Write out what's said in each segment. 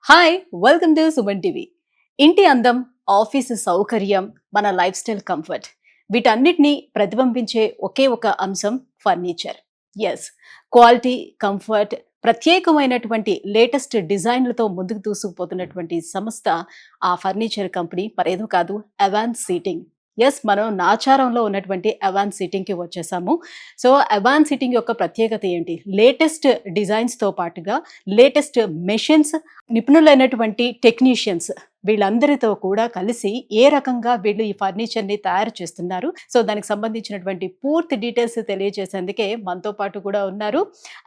Hi welcome to Suman TV. ఇంటి అందం, office సౌకర్యం, మన లైఫ్ స్టైల్ కంఫర్ట్ వీటన్నిటిని ప్రతిబింబించే ఒకే ఒక అంశం ఫర్నిచర్. ఎస్, క్వాలిటీ, కంఫర్ట్, ప్రత్యేకమైనటువంటి లేటెస్ట్ డిజైన్లతో ముందుకు దూసుకుపోతున్నటువంటి సంస్థ ఆ ఫర్నిచర్ కంపెనీ మరేదో కాదు, అవాన్స్ సీటింగ్. ఎస్, మనం నాచారంలో ఉన్నటువంటి అవాన్స్ సీటింగ్కి వచ్చేసాము. సో అవాన్స్ సీటింగ్ యొక్క ప్రత్యేకత ఏంటి? లేటెస్ట్ డిజైన్స్తో పాటుగా లేటెస్ట్ మెషిన్స్, నిపుణులైనటువంటి టెక్నీషియన్స్ వీళ్ళందరితో కూడా కలిసి ఏ రకంగా వీళ్ళు ఈ ఫర్నిచర్ని తయారు చేస్తున్నారు, సో దానికి సంబంధించినటువంటి పూర్తి డీటెయిల్స్ తెలియజేసేందుకే మనతో పాటు కూడా ఉన్నారు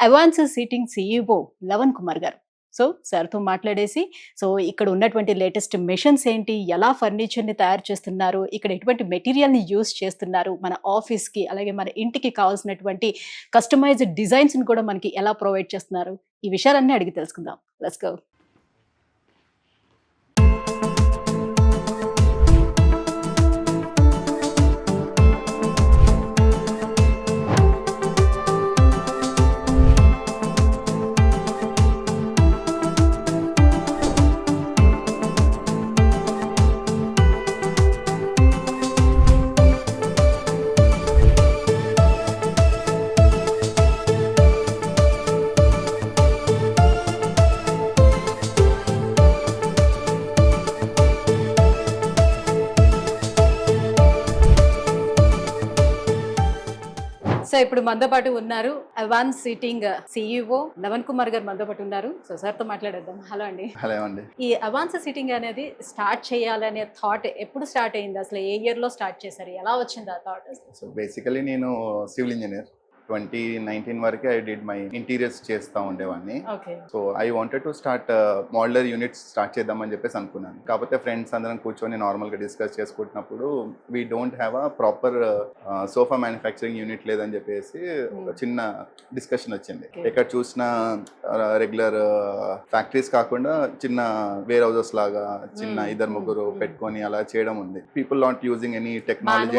అవాన్స్ సీటింగ్ CEO లవన్ కుమార్ గారు. సో సార్తో మాట్లాడేసి, సో ఇక్కడ ఉన్నటువంటి లేటెస్ట్ మెషిన్స్ ఏంటి, ఎలా ఫర్నిచర్ని తయారు చేస్తున్నారు, ఇక్కడ ఎటువంటి మెటీరియల్ని యూస్ చేస్తున్నారు, మన ఆఫీస్కి అలాగే మన ఇంటికి కావాల్సినటువంటి కస్టమైజ్డ్ డిజైన్స్ని కూడా మనకి ఎలా ప్రొవైడ్ చేస్తున్నారు, ఈ విషయాలన్నీ అడిగి తెలుసుకుందాం. Let's go. సో ఇప్పుడు మనతో పాటు ఉన్నారు అవాన్స్ సీటింగ్ CEO లవన్ కుమార్ గారు మనతో పాటు ఉన్నారు. సో సార్తో మాట్లాడేద్దాం. హలో అండి. హలో అండి. ఈ అవాన్స్ సీటింగ్ అనేది స్టార్ట్ చేయాలనే థాట్ ఎప్పుడు స్టార్ట్ అయింది? అసలు ఏ ఇయర్ లో స్టార్ట్ చేశారు? ఎలా వచ్చింది ఆ థాట్? సో బేసికలీ నేను సివిల్ ఇంజనీర్. 2019 వరకే ఐ డిడ్ మై ఇంటీరియర్స్ చేస్తూ ఉండేవాడిని. So I wanted to start modular units start చేద్దామని చెప్పేసి అనుకున్నాను. కాకపోతే ఫ్రెండ్స్ అందరం కూర్చొని నార్మల్గా డిస్కస్ చేసుకుంటున్నప్పుడు we don't have a proper sofa manufacturing unit లేదని చెప్పేసి ఒక చిన్న డిస్కషన్ వచ్చింది. ఎక్కడ చూసిన రెగ్యులర్ ఫ్యాక్టరీస్ కాకుండా చిన్న వేర్ హౌసెస్ లాగా చిన్న ఇద్దరు ముగ్గురు పెట్టుకొని అలా చేయడం ఉంది. People not using any technology,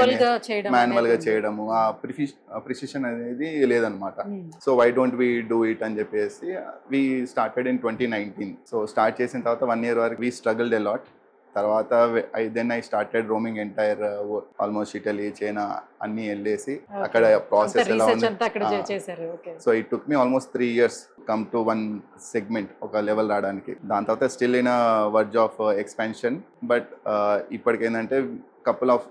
manual గా చేయడము, ఆ ప్రిసిషన్ అనేది లేదనమాట. So why don't we do it అని చెప్పేసి we started in 2019. So start చేసిన తర్వాత 1 year వరకు వి స్ట్రగుల్డ్ ఎ లాట్. తర్వాత I started roaming entire almost Italy, China అన్ని వెళ్ళేసి అక్కడ ప్రాసెస్ ఎలా ఉంది. So it took me almost 3 years come to one segment, ఒక లెవెల్ రావడానికి. దాని తర్వాత still in verge of expansion. But ఇప్పటికేంటంటే couple of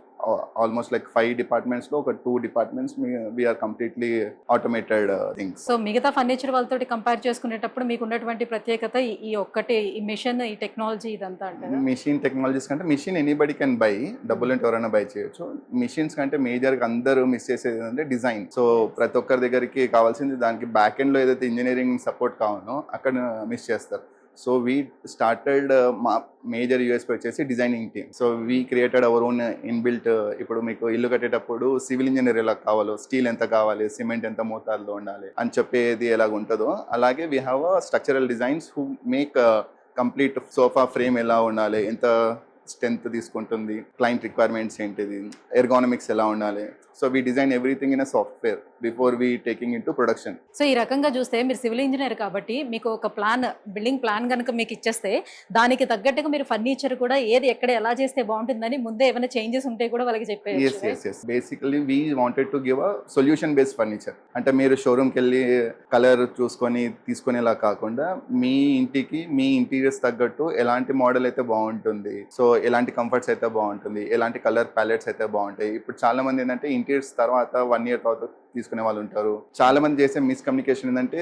almost like 5 departments లో ఒక 2 departments we're completely automated things. So మిగతా ఫర్నిచర్ వాళ్ళతో కంపేర్ చేసుకునేటప్పుడు మీకు ఉన్నటువంటి ప్రత్యేకత ఈ ఒక్కటి, ఈ మిషన్, ఈ టెక్నాలజీ ఇదంతా అంటారా? మిషన్ టెక్నాలజీస్ కంటే మిషన్ ఎనీబడి కెన్ బై, డబ్బులు అంటే ఎవరైనా బై చేయొచ్చు. మిషన్స్ కంటే మేజర్గా అందరూ మిస్ చేసేది ఏంటంటే డిజైన్. సో ప్రతి ఒక్కరి దగ్గరికి కావాల్సింది దానికి బ్యాక్ ఎండ్లో ఏదైతే ఇంజనీరింగ్ సపోర్ట్ కావాలో అక్కడ మిస్ చేస్తారు. సో వీ స్టార్టెడ్ మా మేజర్ యూఎస్పీ వచ్చేసి designing team. So we created our own inbuilt. ఇప్పుడు మీకు ఇల్లు కట్టేటప్పుడు సివిల్ ఇంజనీర్ ఎలా కావాలో, స్టీల్ ఎంత కావాలి, సిమెంట్ ఎంత మోతాదులో ఉండాలి అని చెప్పేది ఎలాగ ఉంటుందో అలాగే we have structural designs who make complete sofa frame ఎలా ఉండాలి, ఎంత స్ట్రెంత్ తీసుకుంటుంది, క్లయింట్ రిక్వైర్మెంట్స్ ఏంటిది, ఎర్గానమిక్స్ ఎలా ఉండాలి. So we design everything in a software before we taking in to production. So ఈ రకంగా చూస్తే మీరు సివిల్ ఇంజనీర్ కాబట్టి మీకు ఒక ప్లాన్, బిల్డింగ్ ప్లాన్ కనుక మీకు ఇచ్చేస్తే దానికి తగ్గట్టుగా మీరు ఫర్నిచర్ కూడా ఏది ఎక్కడ ఎలా చేస్తే బాగుంటుందని ముందే ఏమైనా చేంజెస్ ఉంటే కూడా వాళ్ళకి చెప్పేది. Basically we wanted to give a solution based furniture. అంటే మీరు షోరూమ్కి వెళ్ళి కలర్ చూసుకొని తీసుకునేలా కాకుండా మీ ఇంటికి మీ ఇంటీరియర్స్ తగ్గట్టు ఎలాంటి మోడల్ అయితే బాగుంటుంది, సో ఎలాంటి కంఫర్ట్స్ అయితే బాగుంటుంది, ఎలాంటి కలర్ ప్యాలెట్స్ అయితే బాగుంటాయి. ఇప్పుడు చాలా మంది ఏంటంటే ఇంటీరియర్స్ తర్వాత 1 year తర్వాత తీసుకునే వాళ్ళు ఉంటారు. చాలా మంది చేసే మిస్కమ్యూనికేషన్ ఏంటంటే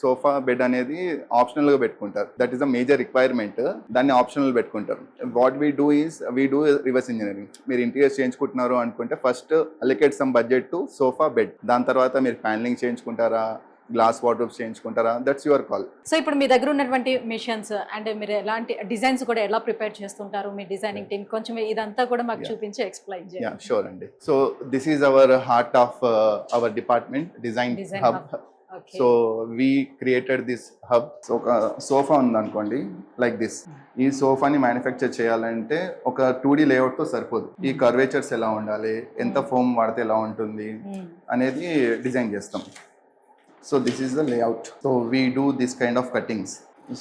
సోఫా బెడ్ అనేది ఆప్షనల్ గా పెట్టుకుంటారు. That is a major requirement. దాన్ని ఆప్షనల్ పెట్టుకుంటారు. What we do is we do reverse engineering. మీరు ఇంటీరియర్స్ చేయించుకుంటున్నారు అనుకుంటే first allocate some budget to sofa bed. దాని తర్వాత మీరు ప్యానలింగ్ చేయించుకుంటారా, గ్లాస్ వార్డ్రోబ్స్ చేయించుకుంటారా, దట్స్ యువర్ కాల్. సో ఇప్పుడు మీ దగ్గర ఉన్నటువంటి మిషన్స్ అండ్ మీరు ఎలాంటి డిజైన్స్ కూడా ఎలా ప్రిపేర్ చేస్తుంటారు, మీ డిజైనింగ్ టీమ్, కొంచెం ఇదంతా కూడా మాకు చూపించి ఎక్స్ప్లెయిన్ చేయండి. యా షూర్ అండి. So this is our heart of our department, design hub. So we created this hub. So ఒక సోఫా ఉందనుకోండి లైక్ దిస్. ఈ సోఫాని మ్యానుఫ్యాక్చర్ చేయాలంటే ఒక 2D లేఅవుట్తో సరిపోదు. ఈ కర్వేచర్స్ ఎలా ఉండాలి, ఎంత ఫోమ్ వాడితే ఎలా ఉంటుంది అనేది డిజైన్ చేస్తాం. So this is the layout. So we do this kind of cuttings.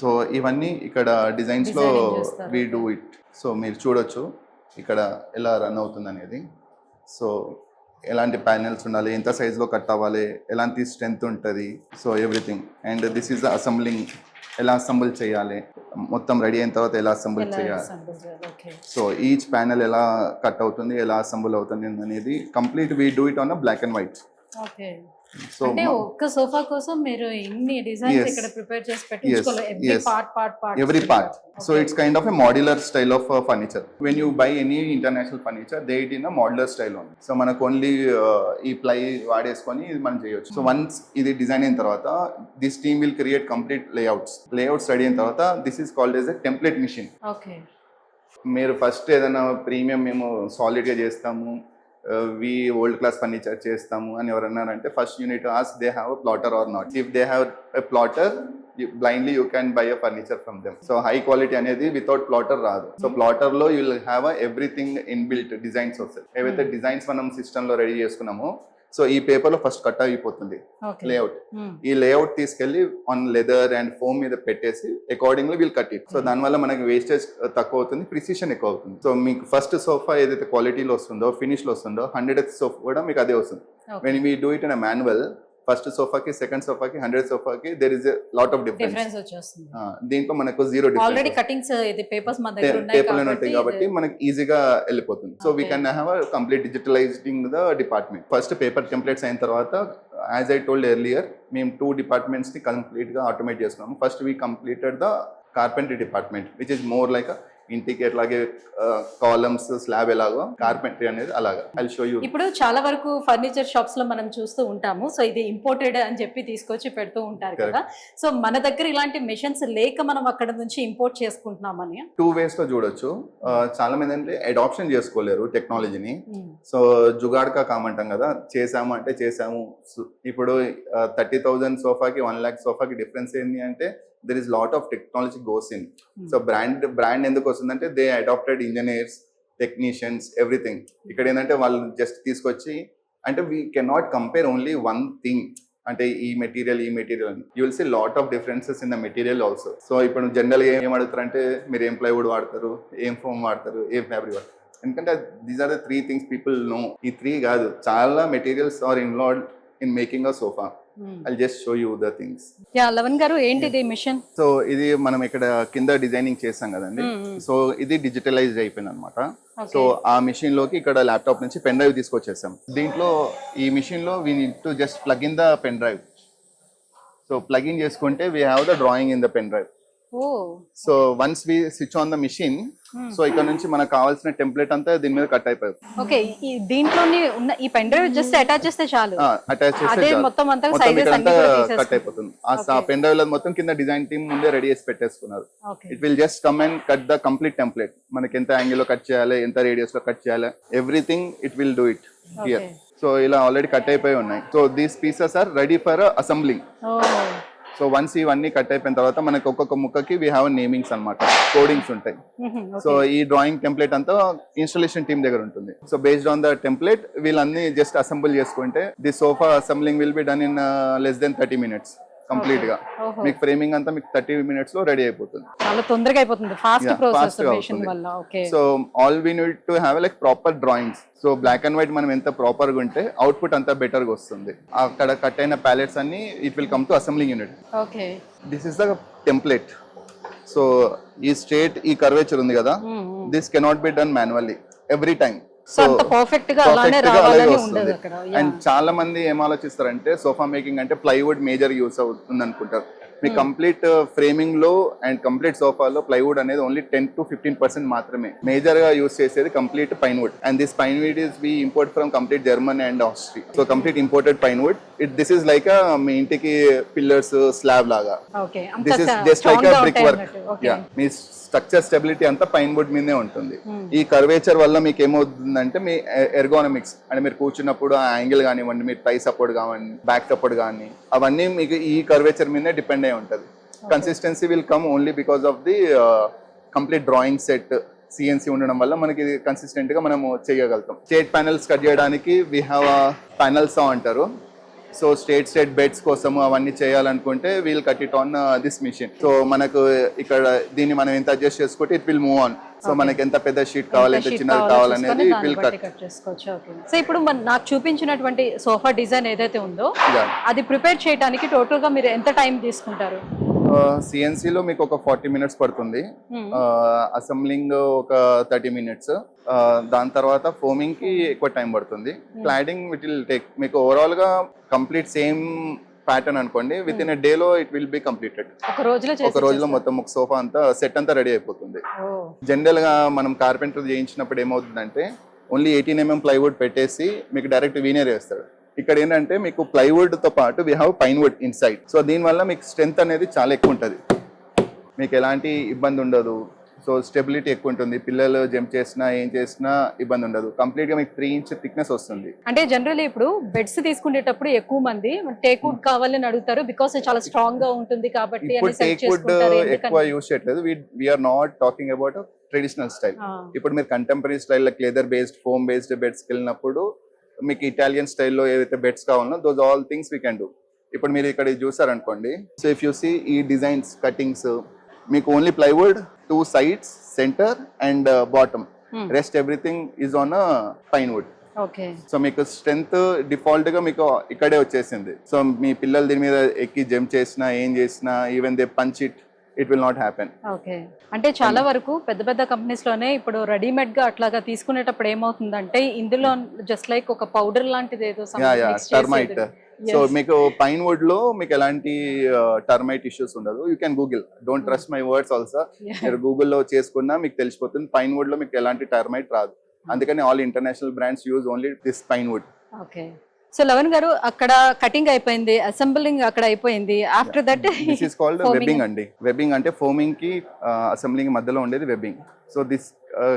So ఇవన్నీ ఇక్కడ డిజైన్స్ లో Designing చేస్తారు. వి డూ ఇట్. సో మీరు చూడొచ్చు ఇక్కడ ఎలా రన్ అవుతుంది అనేది. సో ఎలాంటి ప్యానెల్స్ ఉండాలి, ఎంత సైజులో కట్ అవ్వాలి, ఎలాంటి స్ట్రెంత్ ఉంటుంది, so everything. And this is assembling, ఎలా అసెంబుల్ చేయాలి, మొత్తం రెడీ అయిన తర్వాత ఎలా అసెంబుల్ చేయాలి. సో ఈచ్ ప్యానెల్ ఎలా కట్ అవుతుంది, ఎలా అసెంబుల్ అవుతుంది అనేది complete we do it on black and white. Okay. So అంటే ఒక్క సోఫా కోసం మీరు ఇన్ని డిజైన్స్ Yes. ఇక్కడ ప్రిపేర్ చేసి పెట్టించుకోవాలి. Every yes. Part every part. So it's kind of a modular style of furniture. When you buy any international furniture, they it in a modular style only. So మనకు only ఈ ply వాడేసుకొని ఇది మనం చేయొచ్చు. So once ఇది design అయిన తర్వాత this team will create complete layouts ready అయిన తర్వాత this is called as a template machine. Okay. మీరు ఫస్ట్ ఏదైనా ప్రీమియం మేము సాలిడ్గా చేస్తాము, వి ఓల్డ్ క్లాస్ ఫర్నిచర్ చేస్తాము అని ఎవరన్నారంటే first unit as they have a plotter or not. If they have a plotter blindly you can buy a furniture from them. So high quality అనేది without platter రాదు. So platter లో you will have everything in built designs వస్తాయి. ఏవైతే designs మనం system లో ready చేసుకున్నామో so ఈ paper లో ఫస్ట్ కట్ అయిపోతుంది లేఅవుట్. ఈ లేఅవుట్ తీసుకెళ్లి ఆన్ లెదర్ అండ్ ఫోమ్ మీద పెట్టేసి accordingly will cut it. So దానివల్ల మనకి వేస్టేజ్ తక్కువ అవుతుంది, ప్రిసిషన్ ఎక్కువ అవుతుంది. సో మీకు ఫస్ట్ సోఫా ఏదైతే క్వాలిటీలో వస్తుందో, ఫినిష్ లో వస్తుందో 100th సోఫా కూడా మీకు అదే వస్తుంది. When we do it in a manual, first సోఫాకి సెకండ్ సోఫాకి 100th సోఫాకి there is a lot of difference వచ్చేస్తుంది. దీంట్లో మనకు జీరో ఆల్రెడీ డిఫరెన్స్. కటింగ్స్ ఇది పేపర్స్ మన దగ్గర పేపర్లు ఉంటాయి ఉన్నాయి కాబట్టి మనకి ఈజీగా వెళ్ళిపోతుంది. So we can have complete digitalizing the department. First paper templates అయిన తర్వాత యాజ్ ఐ టోల్డ్ ఎర్లియర్ మేము 2 డిపార్ట్మెంట్స్ ని కంప్లీట్ గా ఆటోమేట్ చేస్తున్నాము. First we completed the carpentry department which is more like ఇంటికి ఎట్లాగే కాలమ్స్ స్లాబ్ ఎలాగో కార్పెంటరీ అనేది అలాగా. I show you. ఇప్పుడు చాలా వరకు ఫర్నిచర్ షాప్స్ లో మనం చూస్తూ ఉంటాము. సో ఇది ఇంపోర్టెడ్ అని చెప్పి తీసుకొచ్చి పెడుతూ ఉంటారు కదా. సో మన దగ్గర ఇలాంటి మెషిన్స్ లేక మనం అక్కడ నుంచి ఇంపోర్ట్ చేసుకుంటున్నామని 2 ways లో చూడొచ్చు. చాలా మంది అంటే అడాప్షన్ చేసుకోలేరు టెక్నాలజీని. సో జుగాడ్కా కామంటాం కదా, చేసాము అంటే చేసాము. ఇప్పుడు 30,000 సోఫాకి 1 lakh సోఫాకి డిఫరెన్స్ ఏంటి అంటే there is lot of technology goes in. So brand ఎందుకు వస్తుందంటే they adopted engineers, technicians, everything. ఇక్కడ ఏంటంటే వాళ్ళు జస్ట్ తీసుకొచ్చి అంటే we cannot compare only one thing అంటే ఈ మెటీరియల్ అని. You will see lot of differences in the material also. So ఇప్పుడు జనరల్గా ఏం అడుగుతారంటే మీరు ఏం ప్లైవుడ్ వాడతారు, ఏం ఫోమ్ వాడతారు, ఏం ఫ్యాబ్రిక్ వాడతారు. ఎందుకంటే these are the 3 things people know. ఈ 3 కాదు, చాలా materials are involved in making a sofa. I'll just show you the things. యా లవన్ గారు ఏంటిది మిషన్? సో ఇది మనం ఇక్కడ కింద డిజైనింగ్ చేస్తాం కదండి. సో ఇది డిజిటలైజ్ అయిపోయింది అనమాట. సో ఆ మిషన్ లోకి ఇక్కడ ల్యాప్టాప్ నుంచి పెన్ డ్రైవ్ తీసుకొచ్చేసాం. దీంట్లో ఈ మిషన్ లో we need to just plug in the pen drive. So plug in చేసుకుంటే we have the drawing in the pen drive. So once we switch on the machine, so ఇక్కడ నుంచి మనకు కావాల్సిన template అంతా దీని మీద కట్ అయిపోయింది. ఓకే, ఈ దీంట్లోనే ఉన్న ఈ పెన్ డ్రైవ్ జస్ట్ అటాచ్ చేస్తే చాలు. అటాచ్ చేస్తే మొత్తం అంతా సైజెస్ అన్ని కట్ అయిపోతుంది. ఆ పెన్ డ్రైవ్ లో మొత్తం కింద డిజైన్ టీమ్ ముందే రెడీ చేసి పెట్టేసుకున్నారు. It will just come and cut the complete template. మనకి ఎంత యాంగిల్ లో కట్ చేయాలి, ఎంత రేడియస్ లో కట్ చేయాలి, everything it will do it here. So ఇలా ఆల్రెడీ కట్ అయిపోయి ఉన్నాయి. So these pieces are ready for assembling. So once ఇవన్నీ కట్ అయిపోయిన తర్వాత మనకి ఒక్కొక్క ముక్కకి వీ హ్యావ్ నేమింగ్స్ అనమాట, కోడింగ్స్ ఉంటాయి. సో ఈ డ్రాయింగ్ టెంప్లెట్ అంతా ఇన్స్టాలేషన్ టీమ్ దగ్గర ఉంటుంది. So based on the template వీళ్ళన్నీ జస్ట్ అసెంబుల్ చేసుకుంటే the sofa assembling will be done in less than 30 minutes complete గా. మీకు ఫ్రేమింగ్ అంతా మీకు 30 minutes లో రెడీ అయిపోతుంది. చాలా తొందరగా అయిపోతుంది, ఫాస్ట్ ప్రాసెస్ మెషిన్ వల్ల. Okay, so all we need to have like proper drawings. So black and white మనం ఎంత ప్రాపర్ గా ఉంటే అవుట్పుట్ అంత బెటర్ గా వస్తుంది. అక్కడ కట్ అయిన ప్యాలెట్స్ అన్ని it will come to assembling unit. Okay, this is the template. So ఈ స్ట్రేట్ ఈ కర్వేచర్ ఉంది కదా, this cannot be done manually every time. So perfect గా అలానే రావాలని ఉండదు అక్కడ. అండ్ చాలా మంది ఏం ఆలోచిస్తారంటే సోఫా మేకింగ్ అంటే ప్లైవుడ్ మేజర్ యూస్ అవుతుంది అనుకుంటారు. మీ కంప్లీట్ ఫ్రేమింగ్ లో అండ్ కంప్లీట్ సోఫాలో ప్లైవుడ్ అనేది ఓన్లీ 10 to 15% మాత్రమే. మేజర్ గా యూస్ చేసేది complete pine wood. And this pine wood is we import from complete German and Austria. So complete imported pine wood. This is like మీ ఇంటికి pillars slab లాగా. This is just like brick work. మీ structure stability అంతా pine wood మీదే ఉంటుంది. ఈ curvature వల్ల మీకు ఏమవుతుందంటే మీ ఎర్గోనమిక్స్ అంటే మీరు కూర్చున్నప్పుడు ఆ యాంగిల్ కానివ్వండి, మీరు థై సపోర్ట్ కానివ్వండి, బ్యాక్ సపోర్ట్ కానీ అవన్నీ మీకు ఈ కర్వేచర్ మీదే డిపెండ్ అయి ఉంటుంది. Consistency will come only because of the complete drawing set CNC ఉండడం వల్ల మనకి ఇది కన్సిస్టెంట్ గా మనము చేయగలుగుతాం. షేడ్ ప్యానెల్స్ కట్ చేయడానికి వీ హ్యావ్ ప్యానెల్స్ అంటారు. సో స్ట్రేట్ బెడ్స్ కోసము అవన్నీ చేయాలనుకుంటే we'll cut it on this machine. So మనకు ఇక్కడ దీన్ని మనం ఎంత అడ్జస్ట్ చేసుకుంటే it will move on. So మనకి ఎంత పెద్ద షీట్ కావాలి, ఎంత చిన్నది కావాలనేది ఇట్ విల్ కట్ చేసుకోవచ్చు. సో ఇప్పుడు నాకు చూపించినటువంటి సోఫా డిజైన్ ఏదైతే ఉందో అది ప్రిపేర్ చేయడానికి టోటల్ గా మీరు ఎంత టైం తీసుకుంటారు? సిఎన్సి లో మీకు ఒక 40 minutes పడుతుంది, అసెంబ్లింగ్ ఒక 30 minutes, దాని తర్వాత ఫోమింగ్ కి ఎక్కువ టైం పడుతుంది. క్లాడింగ్ ఇట్ విల్ టేక్ మీకు ఓవరాల్ గా కంప్లీట్ సేమ్ ప్యాటర్న్ అనుకోండి, విత్ ఇన్ ఎ డే లో ఇట్ విల్ బి కంప్లీటెడ్. ఒక రోజులో మొత్తం ఒక సోఫా అంతా సెట్ అంతా రెడీ అయిపోతుంది. జనరల్ గా మనం కార్పెంటర్ చేయించినప్పుడు ఏమవుతుందంటే ఓన్లీ 18 mm ప్లైవుడ్ పెట్టేసి మీకు డైరెక్ట్ వీనర్ వేస్తాడు. ఇక్కడ ఏంటంటే మీకు ప్లైవుడ్ తో పాటు we have pine wood inside. So దీనివల్ల మీకు స్ట్రెంత్ అనేది చాలా ఎక్కువ ఉంటుంది, మీకు ఎలాంటి ఇబ్బంది ఉండదు. సో స్టెబిలిటీ ఎక్కువ ఉంటుంది, పిల్లలు జంప్ చేసినా ఏం చేసినా ఇబ్బంది ఉండదు. కంప్లీట్ గా మీకు 3 inch థిక్నెస్ వస్తుంది. అంటే జనరల్లీ ఇప్పుడు బెడ్స్ తీసుకునేటప్పుడు ఎక్కువ మంది టేక్ వుడ్ కావాలని అడుగుతారు, బికాస్ చాలా స్ట్రాంగ్ గా ఉంటుంది కాబట్టి. ఇప్పుడు టేక్ వుడ్ ఎక్కువ యూస్ చేయట్లేదు, we're not talking about traditional style. ఇప్పుడు మీరు contemporary style like leather based, foam based బెడ్స్కి వెళ్ళినప్పుడు మీకు ఇటాలియన్ స్టైల్లో ఏదైతే బెడ్స్ కావాలనో those all things we can do. ఇప్పుడు మీరు ఇక్కడ చూసారనుకోండి, సో ఇఫ్ యూ సీ ఈ డిజైన్స్ కటింగ్స్ మీకు only plywood, 2 sides, centre and bottom, rest everything is on pine wood. So మీకు స్ట్రెంత్ డిఫాల్ట్ గా మీకు ఇక్కడే వచ్చేసింది. సో మీ పిల్లలు దీని మీద ఎక్కి జంప్ చేసినా ఏం చేసినా even they punch it will not happen. Okay, అంటే చాలా వరకు పెద్ద పెద్ద కంపెనీస్ లోనే ఇప్పుడు రెడీమేడ్ గా అట్లాగా తీసుకునేటప్పుడు ఏమవుతుందంటే ఇందులో జస్ట్ లైక్ ఒక పౌడర్ లాంటిది ఏదో టర్మైట్. సో మీకు పైన్ వుడ్ లో మీకు ఎలాంటి టర్మైట్ ఇష్యూస్ ఉండదు. You can Google, don't trust my words also. మీరు గూగుల్లో చేసుకున్నా మీకు తెలిసిపోతుంది పైన్ వుడ్ లో మీకు ఎలాంటి టర్మైట్ రాదు. అందుకని all international brands use only this pine wood. Okay, so Lavan గారు అక్కడ కటింగ్ అయిపోయింది, అసెంబ్లింగ్ అక్కడ అయిపోయింది. After that this is called webbing అండి. వెబ్బింగ్ అంటే ఫోమింగ్ కి అసెంబ్లింగ్ మధ్యలో ఉండేది webbing. So this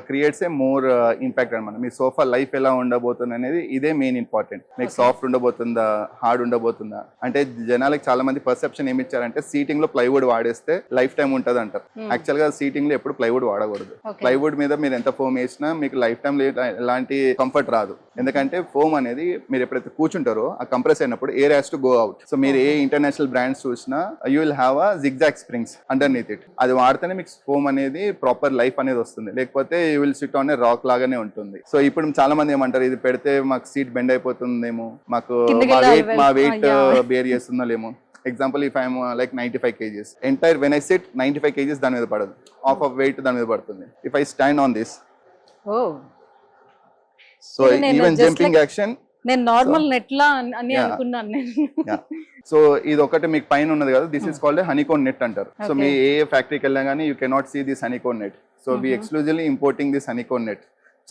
creates a more impact అనమాట. మీ సోఫా లైఫ్ ఎలా ఉండబోతుంది అనేది ఇదే మెయిన్ ఇంపార్టెంట్. మీకు సాఫ్ట్ ఉండబోతుందా, హార్డ్ ఉండబోతుందా అంటే జనాలకు చాలా మంది పర్సెప్షన్ ఏమి ఇచ్చారంటే సీటింగ్ లో ప్లైవుడ్ వాడేస్తే లైఫ్ టైం ఉంటుంది అంటారు. యాక్చువల్ గా సీటింగ్ లో ఎప్పుడు ప్లైవుడ్ వాడకూడదు. ప్లైవుడ్ మీద మీరు ఎంత ఫోమ్ వేసినా మీకు లైఫ్ టైం ఎలాంటి కంఫర్ట్ రాదు. ఎందుకంటే ఫోమ్ అనేది మీరు ఎప్పుడైతే కూర్చుంటారో ఆ కంప్రెస్ అయినప్పుడు air has to go out. So మీరు ఏ ఇంటర్నేషనల్ బ్రాండ్స్ చూసినా you will have a zigzag springs underneath it. అది వాడితేనే మీకు ఫోమ్ అనేది ప్రాపర్ లైఫ్ అనేది వస్తుంది, లేకపోతే you will SIT on a rock లాగానే ఉంటుంది. సో ఇప్పుడు చాలా మంది ఏమంటారు ఇది పెడితే మాకు సీట్ బెండ్ అయిపోతుందేమో, మాకు మా వెయిట్ బేర్ చేస్తుందో లేమో. Example if I'm like 95 kgs, entire when I sit 95 kgs దాని మీద పడదు, హాఫ్ ఆఫ్ వెయిట్ దాని మీద పడుతుంది. If I stand on this, so even jumping action నేను నార్మల్ నెట్ లా అని అనుకున్నాను నేను. సో ఇది ఒకటి మీకు పైన ఉన్నది కదా, this is called honeycomb net అంటారు. సో మీ ఏ ఫ్యాక్టరీకి వెళ్ళినా కానీ you cannot see this honeycomb net. So we exclusively importing this honeycomb net.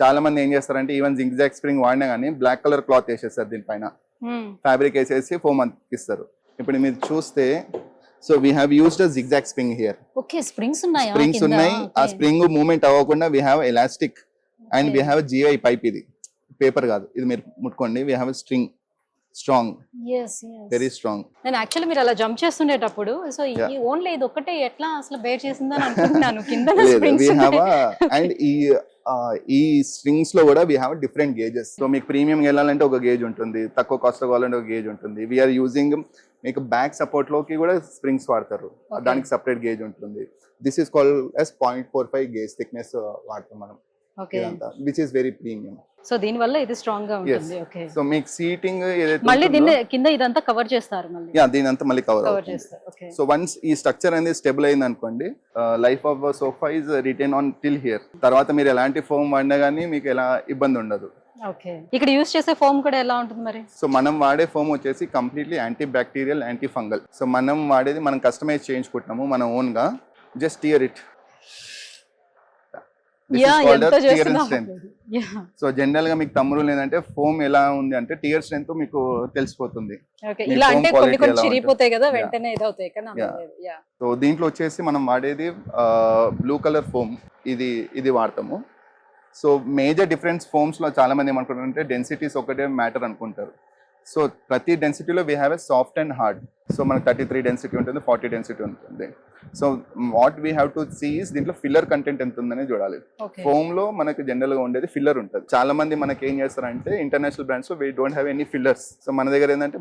చాలా మంది ఏం చేస్తారంటే ఈవెన్ జిగ్జాగ్ స్ప్రింగ్ వాడినా కానీ బ్లాక్ కలర్ క్లాత్ వేసేస్తారు, దీనిపైన ఫ్యాబ్రిక్ వేసేసి ఫోమ్ అంతిస్తారు. ఇప్పుడు మీరు చూస్తే so we have used a zigzag spring here. Okay, springs ఉన్నాయి. ఆ స్ప్రింగ్ మూవ్మెంట్ అవ్వకుండా we have elastic and we have GI pipe. ఇది పేపర్ కాదు, ఇది మీరు ముట్టుకోండి. We have string strong, very strong. నేను యాక్చువల్లీ మీరు అలా జంప్ చేస్తుండేటప్పుడు సో ఓన్లీ ఇది ఒకటే ఎట్లా అసలు బేర్ చేసిందని అనుకుంటున్నాను. కింద స్ప్రింగ్స్ అండ్ ఈ స్ట్రింగ్స్ లో కూడా we have different gauges. So మీకు ప్రీమియం వెళ్ళాలంటే ఒక గేజ్ ఉంటుంది, తక్కువ కాస్ట్ లో కావాలంటే ఒక గేజ్ ఉంటుంది. వీఆర్ యూజింగ్ మీకు బ్యాక్ సపోర్ట్ లోకి కూడా స్ప్రింగ్స్ వాడతారు, దానికి సపరేట్ గేజ్ ఉంటుంది. This is called as 0.45 gauge thickness వాడతాం మనం, which is very premium. So దీని వల్ల ఇది స్ట్రాంగ్ గా ఉంటుంది. ఓకే, సో మీకు సీటింగ్ మళ్ళీ దీన్ని కింద ఇదంతా కవర్ చేస్తారు మళ్ళీ. దీని అంతా మళ్ళీ కవర్ చేస్తారు. సో వన్స్ ఈ స్ట్రక్చర్ అనేది స్టేబుల్ అయింది అనుకోండి, life of sofa is retain on till here. తర్వాత మీరు ఎలాంటి ఫోమ్ వాడినా కానీ మీకు ఎలా ఇబ్బంది ఉండదు. ఓకే, ఇక్కడ యూస్ చేసే ఫోమ్ కూడా ఎలా ఉంటుంది మరి? సో మనం వాడే ఫోమ్ వచ్చేసి completely anti bacterial, anti fungal. So మనం వాడేది మనం కస్టమైజ్ చేయించుకుంటున్నాము మన ఓన్ గా. Just tear it. So general గా మీకు తమ్ముడు ఏంటంటే ఫోమ్ ఎలా ఉంది అంటే టియర్ స్ట్రెంత్ మీకు తెలిసిపోతుంది. సో దీంట్లో వచ్చేసి మనం వాడేది బ్లూ కలర్ ఫోమ్, ఇది వాడతాము. సో మేజర్ డిఫరెన్స్ ఫోమ్స్ లో చాలా మంది ఏమనుకుంటారంటే డెన్సిటీస్ ఒకటే మ్యాటర్ అనుకుంటారు. సో ప్రతి డెన్సిటీలో we have a soft and hard. So మనకు 33 డెన్సిటీ ఉంటుంది, 40 డెన్సిటీ ఉంటుంది. So what we have to see is దీంట్లో ఫిల్లర్ కంటెంట్ ఎంత ఉందని చూడాలి. ఓకే ఫోమ్ లో మనకి జనరల్ గా ఉండేది ఫిల్లర్ ఉంటుంది. చాలా మంది మనకి ఏం చేస్తారంటే ఇంటర్నేషనల్ బ్రాండ్స్ లో we don't have any fillers. So మన దగ్గర ఏంటంటే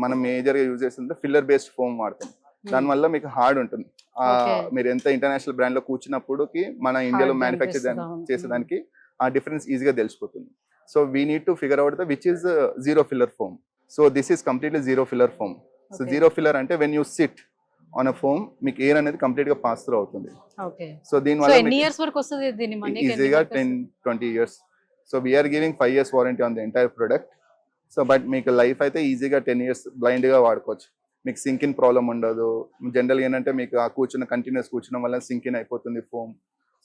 మనం మేజర్ గా యూజ్ చేస్తుంటే ఫిల్లర్ బేస్డ్ ఫోమ్ వాడతాం. దానివల్ల మీకు హార్డ్ ఉంటుంది. Okay. మీరు ఎంత ఇంటర్నేషనల్ బ్రాండ్ లో కూర్చున్నప్పుడుకి మన ఇండియాలో మ్యానుఫ్యాక్చర్ చేసేదానికి ఆ డిఫరెన్స్ ఈజీగా తెలిసిపోతుంది. So we need to figure out the which is zero filler foam. So this is completely zero filler foam. So Okay. Zero filler అంటే when you sit on a foam మీకు air అనేది complete గా pass through అవుతుంది. Okay so so దీనివల్ల ఎన్ని years వరకు వస్తుంది దీని మనీ ఈజీగా 10-20 years. So we are giving 5 years warranty on the entire product. So but మీకు లైఫ్ అయితే ఈజీగా 10 years బ్లైండ్ గా వాడుకోవచ్చు. మీకు సింక్ ఇన్ ప్రాబ్లం ఉండదు. జనరల్ ఏంటంటే మీకు ఆ కంటిన్యూస్ కూర్చున్న వల్ల సింక్ ఇన్ అయిపోతుంది ఫోమ్.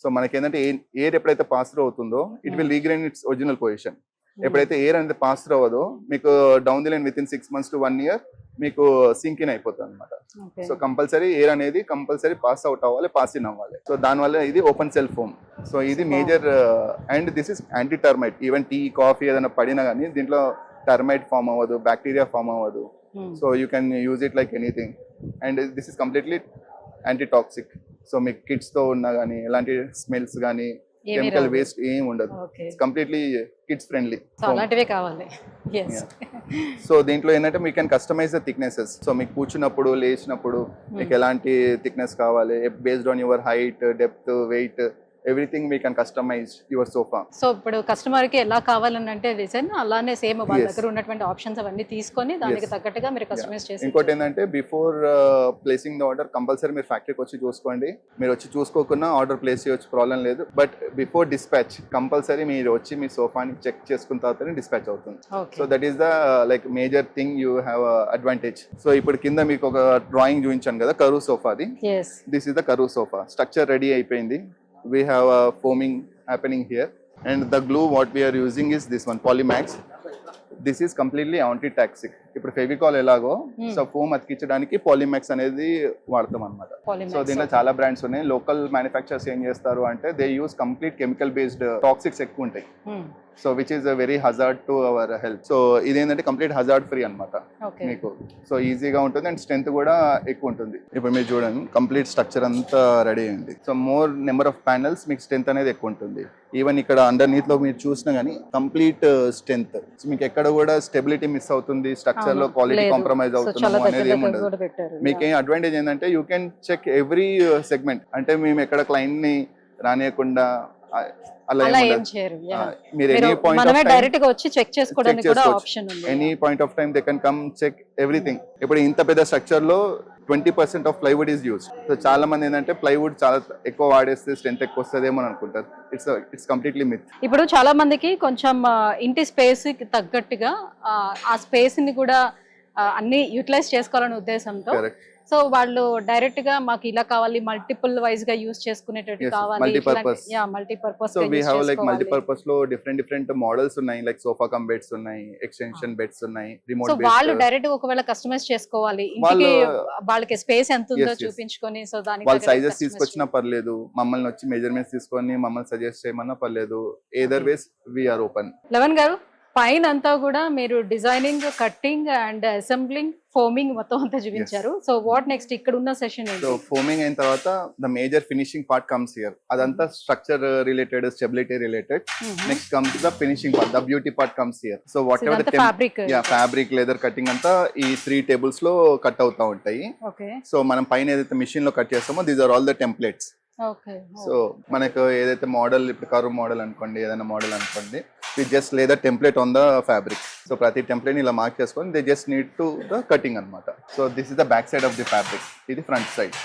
సో మనకి ఏంటంటే ఎయిర్ ఎప్పుడైతే పాస్ త్రూ అవుతుందో it will regain its original position. ఎప్పుడైతే ఎయిర్ అనేది పాస్ త్రూ అవ్వదో మీకు down the line within 6 months to 1 year మీకు సింక్ ఇన్ అయిపోతుంది అనమాట. సో కంపల్సరీ ఎయిర్ అనేది కంపల్సరీ పాస్ అవుట్ అవ్వాలి, పాస్ ఇన్ అవ్వాలి. సో దానివల్ల ఇది ఓపెన్ సెల్ ఫోమ్. సో ఇది major and this is anti termite. Even tea coffee ఏదైనా పడినా కానీ దీంట్లో టర్మైట్ ఫామ్ అవ్వదు, బ్యాక్టీరియా ఫామ్ అవ్వదు. So you can use it like anything. And this is completely anti toxic. So మీకు kids తో ఉన్నా కానీ ఎలాంటి స్మెల్స్ కానీ కెమికల్ వేస్ట్ ఏం ఉండదు. Completely kids friendly. అలాంటివే కావాలి. సో దీంట్లో ఏంటంటే మీ can customise the thicknesses. So మీకు కూర్చున్నప్పుడు లేచినప్పుడు మీకు ఎలాంటి థిక్నెస్ కావాలి based on your height, depth, weight, everything we can customise your sofa. So ఇప్పుడు కస్టమర్ కి ఎలా కావాలని అంటే డిజైన్ అలానే సేమ్ వాళ్ళ దగ్గర ఉన్నటువంటి ఆప్షన్స్ అవన్నీ తీసుకొని దానికి తగ్గట్టుగా మీరు కస్టమైజ్ చేసి. ఇంకోటి ఏంటంటే before placing the order compulsory మీరు ఫ్యాక్టరీకి వచ్చి చూసుకోండి. మీరు వచ్చి చూసుకోకుండా ఆర్డర్ ప్లేస్ చేయొచ్చు, ప్రాబ్లం లేదు. బట్ బిఫోర్ డిస్పాచ్ కంపల్సరీ మీరు వచ్చి మీ సోఫాని చెక్ చేసుకున్న తర్వాతనే డిస్పాచ్ అవుతుంది. So that is the like major thing you have advantage. సో ఇప్పుడు కింద మీకు ఒక డ్రాయింగ్ చూపించాను కదా కరూ సోఫాది. దిస్ ఇస్ ద కరూ సోఫా. స్ట్రక్చర్ రెడీ అయిపోయింది. We have a foaming happening here, and the glue what we are using is this one, Polymax. This is completely anti-toxic. ఇప్పుడు ఫెవికాల్ ఎలాగో సో ఫోమ్ అతికించడానికి పాలిమాక్స్ అనేది వాడతాం అనమాట. సో దీంట్లో చాలా బ్రాండ్స్ ఉన్నాయి. లోకల్ మ్యానుఫ్యాక్చర్స్ ఏం చేస్తారు అంటే they use complete chemical based toxics ఎక్కువ ఉంటాయి. So which is very hazard to our health. So ఇదేంటంటే కంప్లీట్ హజార్డ్ ఫ్రీ అనమాట మీకు. సో ఈజీగా ఉంటుంది అండ్ స్ట్రెంత్ కూడా ఎక్కువ ఉంటుంది. ఇప్పుడు మీరు చూడండి కంప్లీట్ స్ట్రక్చర్ అంతా రెడీ అయింది. So more number of panels మీకు స్ట్రెంత్ అనేది ఎక్కువ ఉంటుంది. ఈవెన్ ఇక్కడ అండర్ నీత్ లో మీరు చూసినా కానీ కంప్లీట్ స్ట్రెంత్. సో మీకు ఎక్కడ కూడా స్టెబిలిటీ మిస్ అవుతుంది, స్ట్రక్చర్ లో క్వాలిటీ కాంప్రమైజ్ అవుతుంది అనేది ఏమి ఉండదు. మీకు ఏం అడ్వాంటేజ్ ఏంటంటే you can check every segment. అంటే మేము ఎక్కడ క్లయింట్ ని రానియకుండా అలా మీరు any point of time they can come check everything. ఇప్పుడు ఇంత పెద్ద స్ట్రక్చర్ లో 20% of plywood is use. So చాలా మంది ఏంటంటే ప్లైవుడ్ చాలా ఎక్కువ వాడేస్తే స్ట్రెంత్ ఎక్కువ వస్తుందేమో అని అనుకుంటారు. It's completely myth. ఇప్పుడు చాలా మందికి కొంచెం ఇంటి స్పేస్ కి తగ్గట్టుగా ఆ స్పేస్ ని కూడా అన్ని యూటిలైజ్ చేసుకోవాలనే ఉద్దేశంతో సో వాళ్ళు డైరెక్ట్ గా మాకు ఇలా కావాలి, మల్టిపుల్ వైజ్ గా యూజ్ చేసుకునేటట్టు కావాలి, multipurpose. So we have like multipurpose లో డిఫరెంట్ మోడల్స్ ఉన్నాయి. లైక్ సోఫా కమ్ బెడ్స్ ఉన్నాయి, ఎక్స్టెన్షన్ బెడ్స్ ఉన్నాయి, రిమోట్ బెడ్స్. వాళ్ళు డైరెక్ట్ గా ఒకవేళ కస్టమైజ్ చేసుకోవాలి, ఇంటికి వాళ్ళకి స్పేస్ ఎంత ఉందో చూపించుకొని సో దానికి వాళ్ళ సైజెస్ తీసుకొచ్చినా పర్లేదు, మమ్మల్ని వచ్చి మెజర్మెంట్స్ తీసుకొని మమ్మల్ని సజెస్ట్ చేయమన్నా పర్లేదు. Either ways we are open. Lavan గారు పైన అంతా కూడా మీరు designing, cutting and assembling, foaming మొత్తం అంతా చూపించారు. సో వాట్ నెక్స్ట్ ఇక్కడ ఉన్న సెషన్ ఏంటి? సో ఫోమింగ్ అయిన తర్వాత the major finishing part comes here. అదంతా structure related, stability related. Next comes the finishing part, the beauty part comes here. So whatever the fabric, leather cutting అంతా ఈ 3 tables లో cut అవుతా ఉంటాయి. So మనం పైన ఏదైతే మిషన్ లో కట్ చేస్తామో these are all the templates. So మనకు ఏదైతే మోడల్, ఇప్పుడు కర్వ్ మోడల్ అనుకోండి, ఏదైనా మోడల్ అనుకోండి, we just lay the template on the fabric. So ప్రతి టెంప్లెట్ ఇలా మార్క్ చేసుకొని they just need to the cutting అనమాట. So this is the back side of the fabric. ఇది ఫ్రంట్ సైడ్.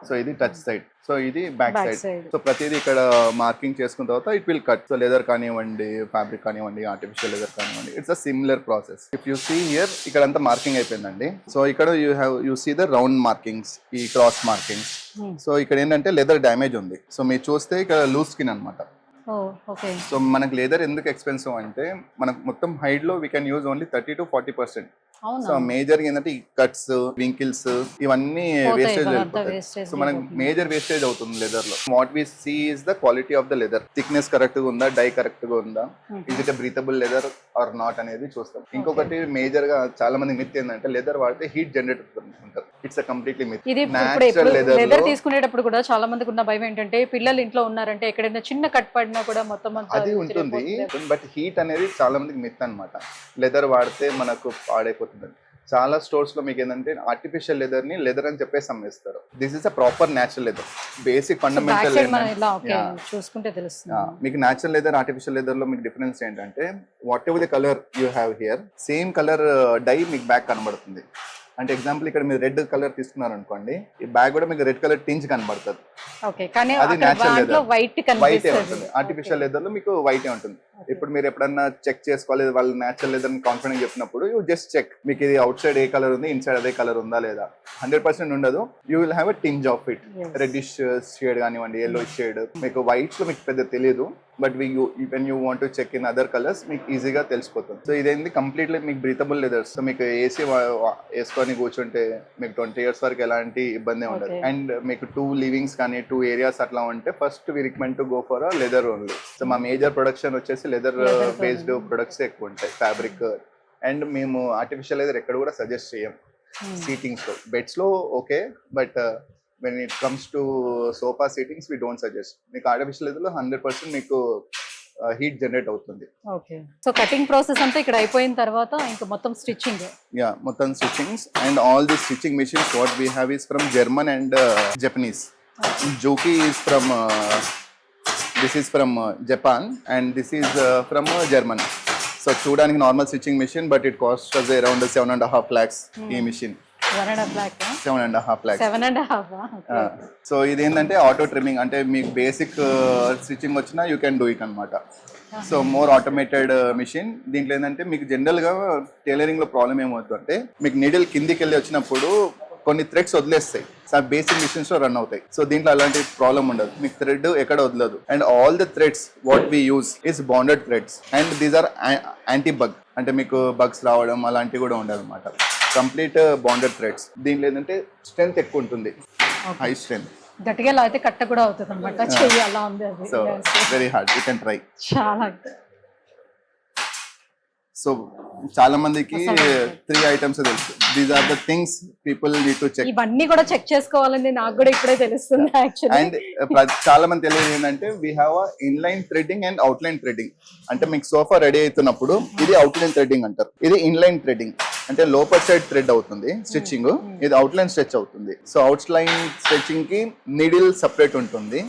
సో ఇది touch side. So ఇది back side. So ప్రతిదీ ఇక్కడ marking చేసుకున్న తర్వాత it will cut. So leather కానివ్వండి, ఫ్యాబ్రిక్ కానివ్వండి, ఆర్టిఫిషియల్ లెదర్ కానివ్వండి, it's a similar process. If you see here ఇక్కడ అంతా మార్కింగ్ అయిపోయిందండి. సో ఇక్కడ you see the round markings, ఈ క్రాస్ మార్కింగ్స్. సో ఇక్కడ ఏంటంటే లెదర్ డ్యామేజ్ ఉంది. సో మీరు చూస్తే ఇక్కడ లూజ్ స్కిన్ అనమాట. సో మనకు లెదర్ ఎందుకు ఎక్స్పెన్సివ్ అంటే మనకు మొత్తం హైట్ లో we can use only 30 to 40%. So major ఏంటంటే ఈ కట్స్ వింకిల్స్ ఇవన్నీ వేస్టేజ్ వెళ్ళిపోతాయి. సో మనకి మేజర్ వేస్టేజ్ అవుతుంది లెదర్ లో. What we see is the quality of the leather, thickness correct గా ఉందా, డై కరెక్ట్ గా ఉందా, is it breathable leather or not అనేది చూస్తాం. ఇంకొకటి మేజర్ గా చాలా మంది మిత్ ఏంటంటే లెదర్ వాడితే హీట్ జనరేట్ అవుతుంటారు. It's completely myth. Natural leather తీసుకునేటప్పుడు కూడా చాలా మందికి ఉన్న భయం ఏంటంటే పిల్లలు ఇంట్లో ఉన్నారంటే ఎక్కడైనా చిన్న కట్ పడినా కూడా మొత్తం అది ఉంటుంది. బట్ హీట్ అనేది చాలా మందికి మిత్ అన్నమాట. లెదర్ వాడితే మనకు పాడైపోతుంది. చాలా స్టోర్స్ లో మీకు ఏంటంటే ఆర్టిఫిషియల్ లెదర్ ని లెదర్ అని చెప్పేసి అమ్మేస్తారు. This is a proper natural leather. Basic fundamental చూసుకుంటే తెలుస్తుంది. మీకు న్యాచురల్ లెదర్ ఆర్టిఫిషియల్ లెదర్ లో మీకు డిఫరెన్స్ ఏంటంటే what ever the colour you have here same colour die మీకు బ్యాక్ కనబడుతుంది. అంటే ఎగ్జాంపుల్ ఇక్కడ మీరు రెడ్ కలర్ తీసుకున్నారు అనుకోండి, ఈ బ్యాగ్ కూడా మీకు రెడ్ కలర్ టింజ్ కనబడుతుంది. అది న్యాచురల్ లెదర్, వైట్ ఉంటుంది. ఆర్టిఫిషియల్ లెదర్ లో మీకు వైట్ ఉంటుంది. ఇప్పుడు మీరు ఎప్పుడన్నా చెక్ చేసుకోవాలి వాళ్ళు న్యాచురల్ లెదర్ కాన్ఫిడెంట్ చెప్పినప్పుడు యూ జస్ట్ చెక్, మీకు ఇది అవుట్ సైడ్ ఏ కలర్ ఉంది, ఇన్సైడ్ అదే కలర్ ఉందా లేదా. 100% ఉండదు. You will have a tinge of it. Reddish shade కానివ్వండి, ఎల్లో షేడ్. మీకు వైట్స్ లో మీకు పెద్ద తెలియదు, but when you want to check in other colours మీకు ఈజీగా తెలిసిపోతుంది. సో ఇదేంటి కంప్లీట్లీ మీకు బ్రీతబుల్ లెదర్స్. సో మీకు ఏసీ వేసుకొని కూర్చుంటే మీకు 20 years వరకు ఎలాంటి ఇబ్బంది ఉండదు. అండ్ మీకు 2 లివింగ్స్ కానీ 2 ఏరియాస్ అట్లా ఉంటే first we recommend to go for a leather only. So మా మేజర్ ప్రొడక్షన్ వచ్చేసి లెదర్ బేస్డ్ ప్రొడక్ట్స్ ఎక్కువ ఉంటాయి, ఫ్యాబ్రిక్. అండ్ మేము ఆర్టిఫిషియల్ లెదర్ ఎక్కడ కూడా సజెస్ట్ చేయం. సీటింగ్స్ లో, బెడ్స్ లో okay, but when it comes to sofa seatings we don't suggest. మీకు ఆర్టిఫిషియల్ లెదర్ లో 100% మీకు హీట్ జనరేట్ అవుతుంది. ఓకే. సో కటింగ్ ప్రాసెస్ అంతా ఇక్కడ అయిపోయిన తర్వాత ఇంకా మొత్తం స్టిచ్చింగ్. యా, మొత్తం stitchings. And all the stitching machines what we have is from German and Japanese. Joki is from this is from Japan and this is from German. So చూడడానికి normal stitching machine, but it cost us around 7.5 lakhs ఈ machine. 1.5 lakh. 7.5 lakhs. 7.5. So ఇది ఏంటంటే auto trimming, అంటే మీకు basic stitching వచ్చినా you can do it అనమాట. So more automated machine. దీంట్లో ఏంటంటే మీకు జనరల్ గా టైలరింగ్ లో ప్రాబ్లం ఏమవుతుందంటే మీకు నీడిల్ కిందికి వెళ్ళి వచ్చినప్పుడు కొన్ని థ్రెడ్స్ వదిలేస్తాయి. సో బేసిక్ మిషన్స్ లో రన్ అవుతాయి. సో దీంట్లో అలాంటి ప్రాబ్లం ఉండదు, మీకు థ్రెడ్ ఎక్కడ వదలదు. And all the threads what we use is bonded threads and these are anti bug, అంటే మీకు బగ్స్ రావడం అలాంటివి కూడా ఉండదు అనమాట. Complete bonded threads. దీంట్లో ఏంటంటే స్ట్రెంత్ ఎక్కువ ఉంటుంది, హై స్ట్రెంత్. గట్టిగా లాగితే కట్ట కూడా అవుతుంది అనమాట. చెయ్యి అలా ఉంది అది. So very hard, you can try. చాలా. సో చాలా మందికి 3 items తెలుసు. These are the things people need to check. ఇవన్నీ కూడా చెక్ చేసుకోవాలని నాకు కూడా ఇప్పుడే తెలుస్తుంది యాక్చువల్లీ. అండ్ చాలా మంది తెలియదు ఏంటంటే we have a inline threading and outline threading. అంటే మీకు సోఫా రెడీ అవుతున్నప్పుడు ఇది అవుట్లైన్ థ్రెడ్డింగ్ అంటారు, ఇది ఇన్లైన్ థ్రెడ్డింగ్. అంటే లోపర్ సైడ్ థ్రెడ్ అవుతుంది స్టిచ్చింగ్, ఇది అవుట్లైన్ స్ట్రెచ్ అవుతుంది. సో అవుట్లైన్ స్ట్రెచింగ్ కి నీడిల్ సెపరేట్ ఉంటుంది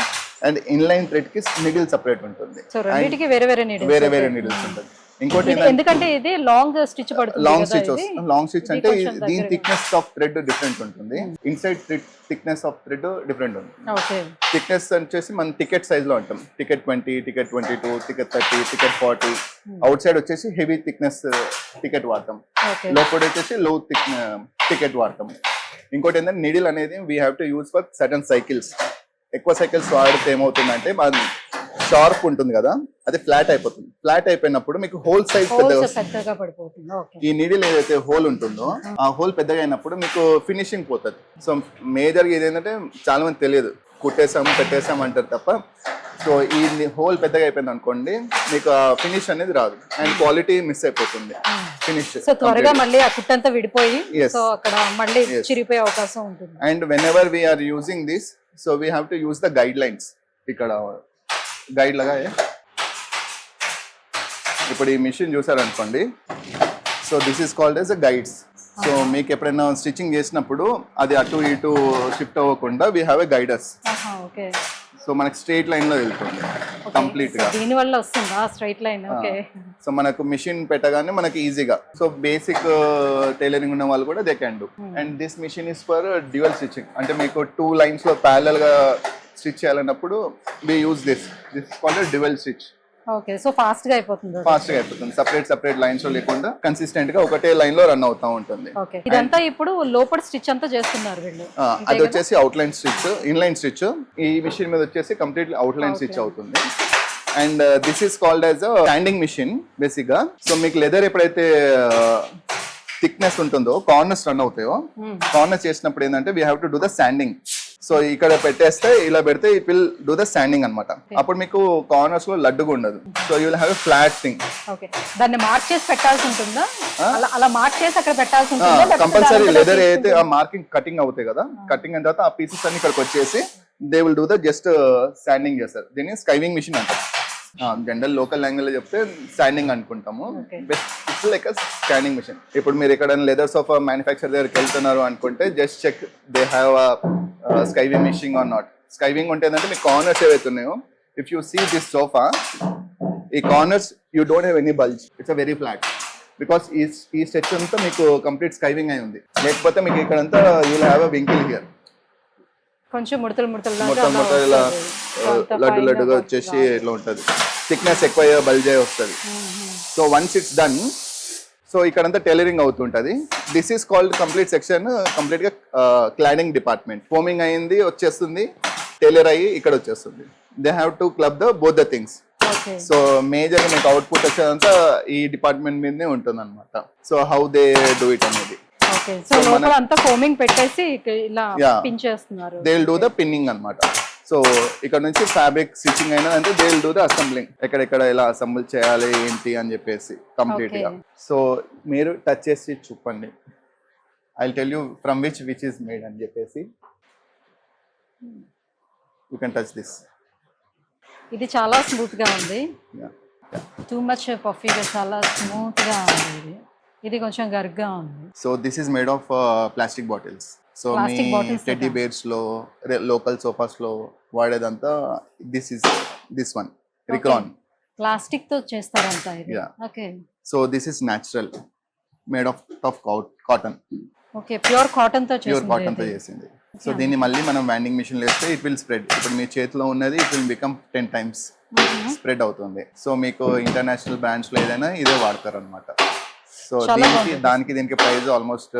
అండ్ ఇన్లైన్ థ్రెడ్ కి నీడిల్ సెపరేట్ ఉంటుంది. సో రెండిటికి వేరే వేరే నీడిల్స్ ఉంటుంది. ఇంకోటి ఎందుకంటే ఇది లాంగ్ స్టిచ్ పడుతుంది. లాంగ్ స్టిచ్ వస్తుంది. లాంగ్ స్టిచ్ అంటే దీని థిక్నెస్ ఆఫ్ థ్రెడ్ డిఫరెంట్ ఉంటుంది, inside thickness of thread different ఉంటుంది. థిక్నెస్ వచ్చేసి మనం టికెట్ సైజ్ లో అంటాం. Ticket 20, ticket 22, ticket 30, ticket 40. Out side వచ్చేసి హెవీ థిక్నెస్ టికెట్ వాడతాం, లోపల వచ్చేసి లో టికెట్ వాడతాం. ఇంకోటి ఏంటంటే నీడిల్ అనేది we have to use for certain cycles. ఎక్కువ సైకిల్స్ వాడితే ఏమవుతుందంటే మన షార్ప్ ఉంటుంది కదా, అది ఫ్లాట్ అయిపోతుంది. ఫ్లాట్ అయిపోయినప్పుడు మీకు హోల్ సైజ్ పెద్దగా పడిపోతుంది. ఈ నీడిల్ ఏదైతే హోల్ ఉంటుందో ఆ హోల్ పెద్దగా అయినప్పుడు మీకు ఫినిషింగ్ పోతుంది. సో మేజర్ గా ఇదేంటంటే చాలా మంది తెలియదు, కుట్టేసాము పెట్టేసాము అంటారు తప్ప. సో ఈ హోల్ పెద్దగా అయిపోయింది అనుకోండి, మీకు ఫినిష్ అనేది రాదు అండ్ క్వాలిటీ మిస్ అయిపోతుంది. ఫినిష్ సో త్వరగా మళ్ళీ ఆ కుట్టంతా విడిపోయి సో అక్కడ మళ్ళీ చిరిగిపోయే అవకాశం ఉంటుంది. And whenever we are using this, so we have to use the guide lines. ఇక్కడ గైడ్ లాగా ఇప్పుడు ఈ మిషన్ చూసారనుకోండి, so this is called S guides. So మీకు ఎప్పుడైనా స్టిచ్చింగ్ చేసినప్పుడు అది అటు ఇటు షిఫ్ట్ అవ్వకుండా we have a guiders. So మనకి స్ట్రైట్ లైన్ లో వెళ్తుంది కంప్లీట్ గా. దీని వల్ల వస్తుందా స్ట్రైట్ లైన్? ఓకే. సో మనకు మిషన్ పెట్టగానే మనకి ఈజీగా, సో బేసిక్ టైలరింగ్ ఉన్న వాళ్ళు కూడా they can do. And this machine is for dual stitching. అంటే మీకు 2 lines లో ప్యారలల్ గా స్టిచ్ చేయాలన్నప్పుడు we use this is called dual stitch. Okay. So fast గా అయిపోతుంది. సెపరేట్ లైన్స్ లో లేకుండా కన్సిస్టెంట్ గా ఒకటే లైన్ లో రన్ అవుతా ఉంటుంది. ఓకే. ఇదంతా ఇప్పుడు లోపల స్టిచ్ అంతా చేస్తున్నారు వీళ్ళు. అది వచ్చేసి అవుట్లైన్ స్టిచ్, ఇన్లైన్ స్టిచ్. ఈ మిషన్ మీద వచ్చేసి కంప్లీట్లీ అవుట్లైన్ స్టిచ్ అవుతుంది. And this is called as a standing machine basic గా. సో మీకు లెదర్ ఎప్పుడైతే థిక్నెస్ ఉంటుందో కార్నర్స్ రన్ అవుతాయో, కార్నర్స్ చేసినప్పుడు ఏంటంటే we have to do the sanding. So ఇక్కడ పెట్టేస్తే ఇలా పెడితే it will do the standing అనమాట. అప్పుడు మీకు కార్నర్స్ లో లడ్డుగా ఉండదు. So you will have a flat thing. Okay, దాన్ని మార్క్ చేసి పెట్టాల్సి ఉంటుందా? అలా మార్క్ చేసి అక్కడ పెట్టాల్సి ఉంటుందా? కంపల్సరీ లెదర్ అయితే ఆ మార్కింగ్ కటింగ్ అవుతాయి కదా, కటింగ్ అయిన తర్వాత ఆ పీసెస్ అన్ని ఇక్కడికి వచ్చేసి they will do the just standing చేస్తారు. దీన్ని స్కైవింగ్ మిషన్ అంటారు. జనరల్ లోకల్ లాంగ్వేజ్ లో చెప్తే స్టాండింగ్ అనుకుంటాము. It's like standing machine. ఇప్పుడు మీరు ఎక్కడ లెదర్ సోఫా మ్యానుఫ్యాక్చర్ దగ్గరికి వెళ్తున్నారు అనుకుంటే just check they have skiving machine or not. Skiving ఉంటే ఏంటంటే మీకు కార్నర్స్ ఏవైతే ఉన్నాయో, if you see this sofa, ఈ corners you don't have any bulge, it's a very flat. Because ఈ స్ట్రెచ్ అంతా మీకు కంప్లీట్ స్కైవింగ్ అయి ఉంది. లేకపోతే మీకు ఇక్కడంతా you will have a wrinkle here, కొంచెం ముడతలు ఇలా లడ్డుగా వచ్చేసి ఇట్లా ఉంటుంది. థిక్నెస్ ఎక్కువ బల్జ్ అయ్యి వస్తుంది. So once it's done, so ఇక్కడంతా టైలరింగ్ అవుతుంటది. This is called complete section, complete గా క్లాడింగ్ డిపార్ట్మెంట్. ఫోమింగ్ అయింది వచ్చేస్తుంది, టైలర్ అయ్యి ఇక్కడ వచ్చేస్తుంది. They have to club the both the things. So major గా మీకు అవుట్పుట్ వచ్చేదంతా ఈ డిపార్ట్మెంట్ మీదనే ఉంటుంది అనమాట. So how they do it అనేది. సో లోపల అంతా ఫోమింగ్ పెట్టేసి ఇలా పిన్ చేస్తున్నారు. They will do the pinning అన్నమాట. సో ఇక్కడ నుంచి ఫ్యాబ్రిక్ స్టిచింగ్ అయినా అంటే they will do the assembling. ఎక్కడెక్కడ ఇలా అసెంబుల్ చేయాలి ఏంటి అని చెప్పేసి కంప్లీట్ గా. సో మీరు టచ్ చేసి చూపండి, I will tell you from which is made అని చెప్పేసి. You can touch this. ఇది చాలా స్మూత్ గా ఉంది, టూ మచ్ పఫీగా, చాలా స్మూత్ గా ఉంది. ఇది కొంచెం గరుగ్గా ఉంది. So this is made of plastic bottles. So me teddy bears లో, లోకల్ సోఫాస్ లో వాడేదంతా దిస్ వన్ రిక్రాన్ ప్లాస్టిక్ తో చేస్తారంతా ఇది. Okay. So this is natural, made of tough cotton. Okay, pure cotton తో చేసింది. సో దీన్ని మళ్ళీ మనం వ్యాండింగ్ మిషన్ వేస్తే ఇట్ విల్ స్ప్రెడ్. ఇప్పుడు మీ చేతిలో ఉన్నది it will become 10 times spread అవుతుంది. సో మీకు ఇంటర్నేషనల్ బ్రాండ్స్ లో ఏదైనా ఇదే వాడతారు అనమాట. సో దీనికి ప్రైస్ ఆల్మోస్ట్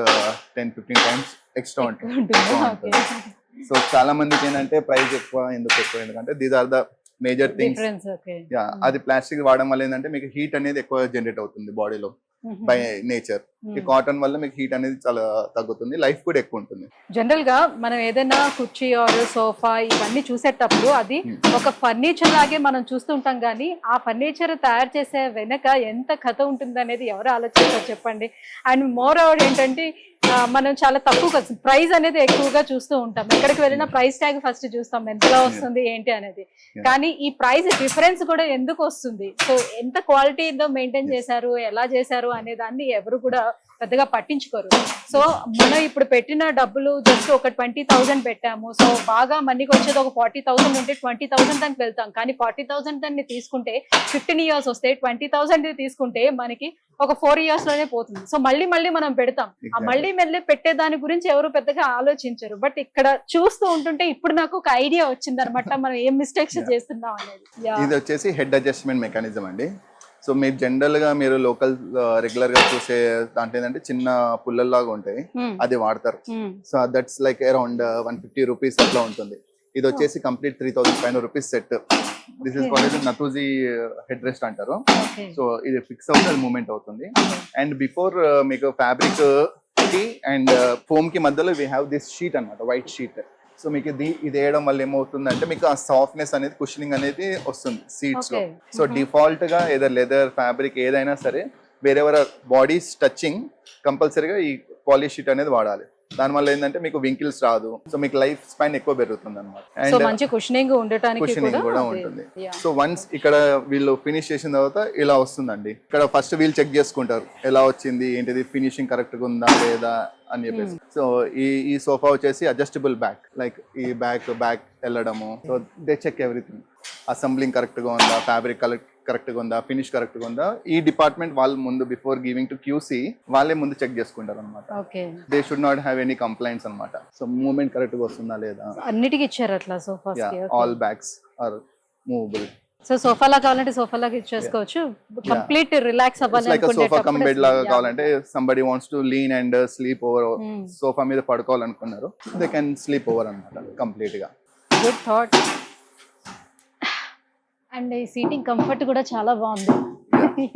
10-15 times ఎక్స్ట్రా ఉంటుంది. సో చాలా మందికి ఏంటంటే ప్రైస్ ఎక్కువ ఎందుకంటే these are the major things. అది ప్లాస్టిక్ వాడడం వల్ల ఏంటంటే మీకు హీట్ అనేది ఎక్కువ జనరేట్ అవుతుంది బాడీలో బై నేచర్. ఈ కాటన్ వల్ల మీకు హీట్ అనేది చాలా తగ్గుతుంది, లైఫ్ కూడా ఎక్కువ ఉంటుంది. జనరల్ గా మనం ఏదైనా కుర్చీ ఆర్ సోఫా ఇవన్నీ చూసేటప్పుడు అది ఒక ఫర్నిచర్ లాగే మనం చూస్తూ ఉంటాం, కానీ ఆ ఫర్నిచర్ తయారు చేసే వెనక ఎంత కథ ఉంటుంది అనేది ఎవరు ఆలోచిస్తారు చెప్పండి. అండ్ మోర్ ఓవర్ ఏంటంటే మనం చాలా తక్కువ ప్రైస్ అనేది ఎక్కువగా చూస్తూ ఉంటాం. ఎక్కడికి వెళ్ళినా ప్రైస్ ట్యాగ్ ఫస్ట్ చూస్తాం, ఎంతలా వస్తుంది ఏంటి అనేది. కానీ ఈ ప్రైస్ డిఫరెన్స్ కూడా ఎందుకు వస్తుంది, సో ఎంత క్వాలిటీతో మెయింటైన్ చేశారు, ఎలా చేశారు అనే దాన్ని ఎవరు కూడా పెద్దగా పట్టించుకోరు. సో మనం ఇప్పుడు పెట్టిన డబ్బులు జస్ట్ ఒక 20,000 పెట్టాము, సో బాగా మనకి వచ్చేది ఒక 40,000 ఉంటే 20,000 దానికి వెళ్తాం. కానీ 40,000 దాన్ని తీసుకుంటే 15 years వస్తే 20,000 తీసుకుంటే మనకి ఒక 4 years లోనే పోతుంది. సో మళ్ళీ మనం పెడతాం. ఆ మళ్ళీ పెట్టే దాని గురించి ఎవరు పెద్దగా ఆలోచించరు. బట్ ఇక్కడ చూస్తూ ఉంటుంటే ఇప్పుడు నాకు ఒక ఐడియా వచ్చింది అనమాట, మనం ఏం మిస్టేక్స్ చేస్తున్నాం అనేది. ఇది వచ్చేసి హెడ్ అడ్జస్ట్మెంట్ మెకానిజం అండి. సో మీరు జనరల్ గా మీరు లోకల్ రెగ్యులర్ గా చూసే దాంట్లో ఏంటంటే చిన్న పుల్లల్లాగా ఉంటాయి, అది వాడతారు. So that's like around 150 rupees అట్లా ఉంటుంది. ఇది వచ్చేసి complete 3,500 rupees set. This is called నతూజీ హెడ్ రెస్ట్ అంటారు. సో ఇది ఫిక్స్ అవుతుంది, మూవ్మెంట్ అవుతుంది. అండ్ బిఫోర్ మీకు ఫ్యాబ్రిక్ కి అండ్ ఫోమ్ కి మధ్యలో వీ హ్యావ్ దిస్ షీట్ అన్నమాట, వైట్ షీట్. సో మీకు ఇది వేయడం వల్ల ఏమవుతుందంటే మీకు ఆ సాఫ్ట్నెస్ అనేది, కుషనింగ్ అనేది వస్తుంది సీట్స్ లో. సో డిఫాల్ట్ గా ఏదో లెదర్ ఫ్యాబ్రిక్ ఏదైనా సరే వేరెవర్ బాడీస్ టచింగ్ కంపల్సరీగా ఈ పాలిష్ షీట్ అనేది వాడాలి. దానివల్ల ఏంటంటే మీకు వింకిల్స్ రాదు, సో మీకు లైఫ్ స్పాన్ ఎక్కువ పెరుగుతుంది అనమాట. అండ్ కుషనింగ్ కూడా ఉంటుంది. సో వన్స్ ఇక్కడ వీళ్ళు ఫినిష్ చేసిన తర్వాత ఇలా వస్తుందండి. ఇక్కడ ఫస్ట్ వీళ్ళు చెక్ చేసుకుంటారు ఎలా వచ్చింది ఏంటిది, ఫినిషింగ్ కరెక్ట్ గా ఉందా లేదా అని చెప్పేసి. సో ఈ సోఫా వచ్చేసి అడ్జస్టబుల్ బ్యాక్, లైక్ ఈ బ్యాక్ వెళ్ళడము. So they check everything, assembling correct గా ఉందా, ఫ్యాబ్రిక్ కరెక్ట్ గా ఉందా, ఫినిష్ కరెక్ట్ గా ఉందా. ఈ డిపార్ట్మెంట్ వాళ్ళు ముందు బిఫోర్ గివింగ్ టు క్యూసీ వాళ్ళే ముందు చెక్ చేసుకుంటారు అనమాట. They should not have any complaints అనమాట. సో మూవ్మెంట్ కరెక్ట్ గా వస్తుందా లేదా అన్నిటికీ ఇచ్చారు అట్లా. Sofas all bags are movable. So సోఫాలా కావాలంటే సోఫాలాగా ఇచ్చేసుకోవచ్చు, కంప్లీట్ రిలాక్స్ అవ్వాలి అనుకుంటే. సోఫా కమ్ బెడ్ లాగా కావాలంటే somebody wants to lean and sleep over, sofa మీద పడుకోవాలనుకున్నారు, దే కెన్ స్లీప్ ఓవర్ అన్నమాట కంప్లీట్ గా. Good thought. అండ్ ఈ సీటింగ్ కంఫర్ట్ కూడా చాలా బాగుంది.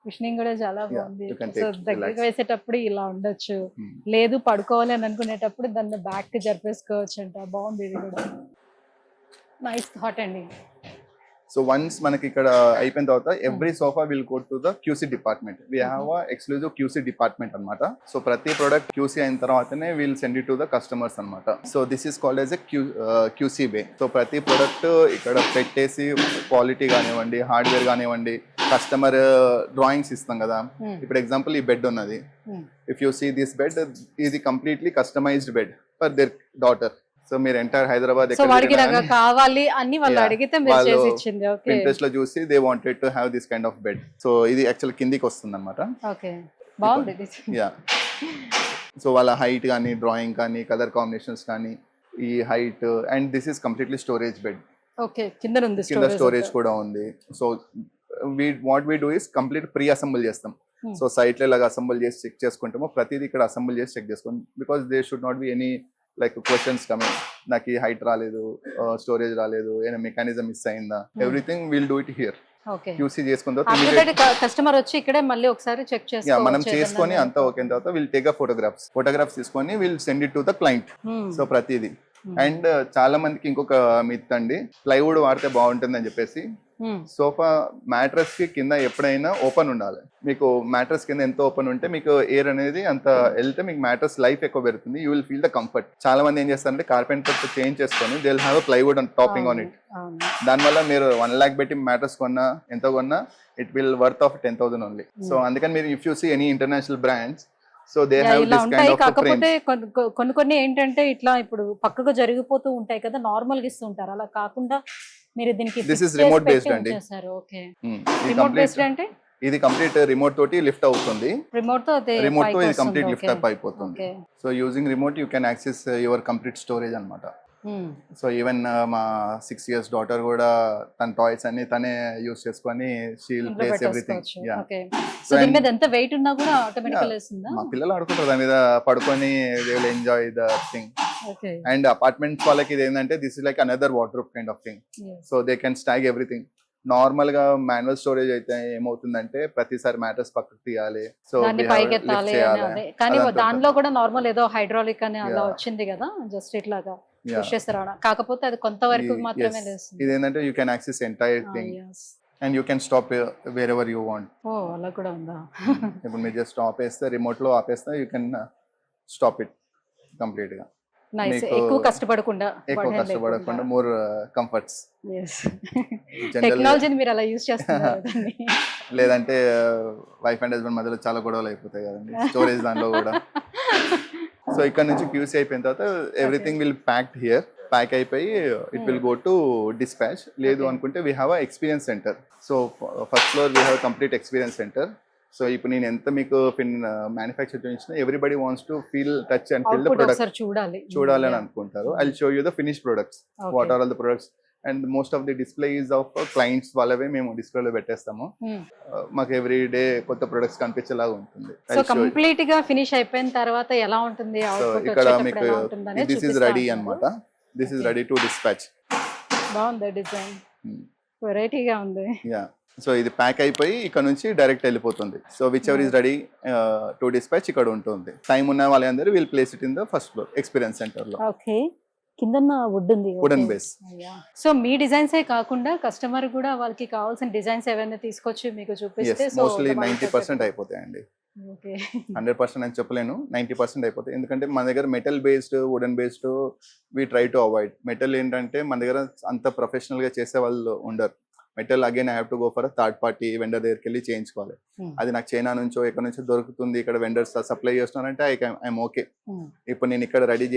కుషనింగ్ కూడా చాలా Yeah, బాగుంది. you can సో take దగ్గరికి relax. వేసేటప్పుడు ఇలా ఉండొచ్చు, Hmm. లేదు పడుకోవాలి అని అనుకునేటప్పుడు దాన్ని బ్యాక్ కి జరిపేసుకోవచ్చు అంట. బాగుంది ఇది కూడా. నైస్ థాట్ అండి. సో వన్స్ మనకి ఇక్కడ అయిపోయిన తర్వాత every sofa will go to the QC department. We have exclusive QC department అనమాట. సో ప్రతి ప్రోడక్ట్ క్యూసీ అయిన తర్వాతనే will send it to the customers అనమాట. So this is called as a QC way. So ప్రతి product ఇక్కడ పెట్టేసి quality కానివ్వండి, hardware కానివ్వండి, కస్టమర్ డ్రాయింగ్స్ ఇస్తాం కదా. ఇప్పుడు ఎగ్జాంపుల్ ఈ బెడ్ ఉన్నది. If you see this bed, ఇది completely customized bed for their daughter. So మీరు ఎంటైర్ హైదరాబాద్ సో వాడికి ఇలాగా కావాలి అని వాళ్ళు అడిగితే మీరు చేసి ఇచ్చింది. ఓకే, ఇంట్రెస్ట్ లో చూసి they wanted to have this kind of bed. So ఇది యాక్చువల్ కిందికి వస్తుంది అనమాట. ఓకే, బాగుంది. యా, సో వాళ్ళ హైట్ కానీ, డ్రాయింగ్ కానీ, కలర్ కాంబినేషన్స్ కానీ, ఈ height and this is completely storage bed. Okay, కింద ఉంది కింద స్టోరేజ్ కూడా ఉంది. So what we do is complete pre assemble చేస్తాం. సో సైట్ లో ఇలాగా అసెంబుల్ చేసి చెక్ చేసుకుంటాము. ప్రతిదీ ఇక్కడ అసెంబుల్ చేసి చెక్ చేసుకుంటాం. Because they should not be any like questions coming, నాకు ఈ హైట్ రాలేదు, స్టోరేజ్ రాలేదు, ఏమైనా మెకానిజం మిస్ అయిందా, everything will do it here. Okay, QC చేసుకున్న తర్వాత కస్టమర్ వచ్చి ఇక్కడే మళ్ళీ ఒకసారి చెక్ చేసుకోవచ్చు. మనం చేసుకొని అంతా ఓకే తర్వాత విల్ టేక్ ఫోటోగ్రాఫ్స్ తీసుకొని will send it to the client. So ప్రతిదీ. అండ్ చాలా మందికి ఇంకొక మిత్ అండి, ప్లైవుడ్ వాడితే బాగుంటుంది అని చెప్పేసి. సోఫా మ్యాట్రస్ కి కింద ఎప్పుడైనా ఓపెన్ ఉండాలి. మీకు మ్యాట్రస్ కింద ఎంత ఓపెన్ ఉంటే మీకు ఎయిర్ అనేది అంత వెళ్తే మీకు మ్యాట్రస్ లైఫ్ ఎక్కువ పెరుగుతుంది. You will feel the comfort. చాలా మంది ఏం చేస్తారంటే కార్పెంటర్ చేంజ్ చేసుకొని they will have plywood and topping on it. దానివల్ల మీరు 1 lakh పెట్టి మ్యాట్రస్ కొన్నా, ఎంత కొన్నా, it will worth of 10,000 only. So అందుకని మీరు if you see any international brands, so they have this kind of కాకపోతే కొన్ని ఏంటంటే ఇట్లా ఇప్పుడు పక్కకు జరిగిపోతూ ఉంటాయి కదా, నార్మల్ గా ఇస్తుంటారు. అలా కాకుండా మీరు దీనికి దిస్ ఇస్ రిమోట్ బేస్డ్ అండి. ఓకే, రిమోట్ బేస్డ్ అంటే ఇది కంప్లీట్ రిమోట్ తోటి లిఫ్ట్ అవుతుంది. రిమోట్ తో ఇది కంప్లీట్ లిఫ్ట్ అప్ అయిపోతుంది. So using remote you can access your complete storage అన్నమాట. సో ఈవెన్ మా 6 years డాటర్ కూడా తన టాయ్స్ అన్ని తనే యూస్ చేసుకొని she will place everything. So దీని మీద ఎంత వెయిట్ ఉన్నా కూడా ఆటోమేటికల్లీ వస్తుందా? మా పిల్లలు ఆడుకుంటారు దాని మీద పడుకొని, they will enjoy the thing. And apartments వాళ్ళకి ఇది ఏంటంటే this is like another wardrobe kind of thing. So they can stack everything. Normal గా మాన్యువల్ స్టోరేజ్ అయితే ఏమవుతుందంటే ప్రతిసారి మ్యాటర్స్ పక్కకు తీయాలి, సో పైకి ఎత్తాలి. కానీ దానిలో కూడా నార్మల్ ఏదో హైడ్రాలిక్ అని అలా వచ్చింది కదా, జస్ట్ ఇట్లాగా పుష్ చేస్తారు. కాకపోతే అది కొంతవరకు మాత్రమే లేస్తుంది. ఇదేంటంటే you can access entire thing and you can stop wherever you want. ఓ, అలా కూడా ఉందా? ఇప్పుడు మీరు జస్ట్ ఆపేస్తే, రిమోట్ లో ఆపేస్తే you can stop it complete గా. నైస్, ఎక్కువ కష్టపడకుండా మోర్ కంఫర్ట్స్. టెక్నాలజీని మీరు అలా యూస్ చేస్తున్నారు. లేదంటే వైఫ్ అండ్ హస్బెండ్ మధ్యలో చాలా గొడవలు అయిపోతాయి కదండి స్టోరేజ్ దానిలో కూడా. సో ఇక్కడ నుంచి క్యూసీ అయిపోయిన తర్వాత everything will packed here. Pack అయిపోయి it will go to dispatch. లేదు అనుకుంటే we have experience center. So first floor we have complete experience center. So ఇప్పుడు నేను ఎంత మీకు మ్యానుఫ్యాక్చర్ చూపించిన everybody wants to feel touch and feel the product, చూడాలి అని అనుకుంటారు. I will show you the finish products, what are all the products. And most of the display is of clients వాళ్ళవే మేము డిస్ప్లేలో పెట్టేస్తాము. మాకు ఎవ్రీ డే కొత్త products కనిపించేలాగా ఉంటుంది. So complete గా ఫినిష్ అయిపోయిన తర్వాత ఎలా ఉంటుంది? ఇక్కడ మీకు దిస్ ఇస్ రెడీ అన్నమాట. This is ready to dispatch. బాగుంది డిజైన్, వెరైటీగా ఉంది. యా, సో ఇది ప్యాక్ అయిపోయి ఇక్కడ నుంచి డైరెక్ట్ వెళ్ళిపోతుంది. So which ever is ready to dispatch ఇక్కడ ఉంటుంది. టైం ఉన్న వాళ్ళందరూ will place it in the first floor experience centre లో. ఓకే, కింద వుడ్ ఉంది, వుడెన్ బేస్. సో మీ డిజైన్స్ ఏ కాకుండా కస్టమర్ కూడా వాళ్ళకి కావాల్సిన డిజైన్స్ ఏవైనా తీసుకొచ్చి మీకు చూపిస్తే మోస్ట్లీ 90% అయిపోతాయండి. 100% అని చెప్పలేను, 90% అయిపోతాయి. ఎందుకంటే మన దగ్గర metal based, wooden based we try to avoid. Metal ఏంటంటే మన దగ్గర అంత ప్రొఫెషనల్ గా చేసే వాళ్ళు ఉండరు. Metal again I have to go for third party vendor దగ్గరికి వెళ్ళి చేయించుకోవాలి. అది నాకు చైనా నుంచో ఎక్కడ నుంచో దొరుకుతుంది, ఇక్కడ వెండర్స్ సప్లై చేస్తున్నారంటే ఐఎమ్ ఓకే. ఇప్పుడు నేను ఇక్కడ రెడీ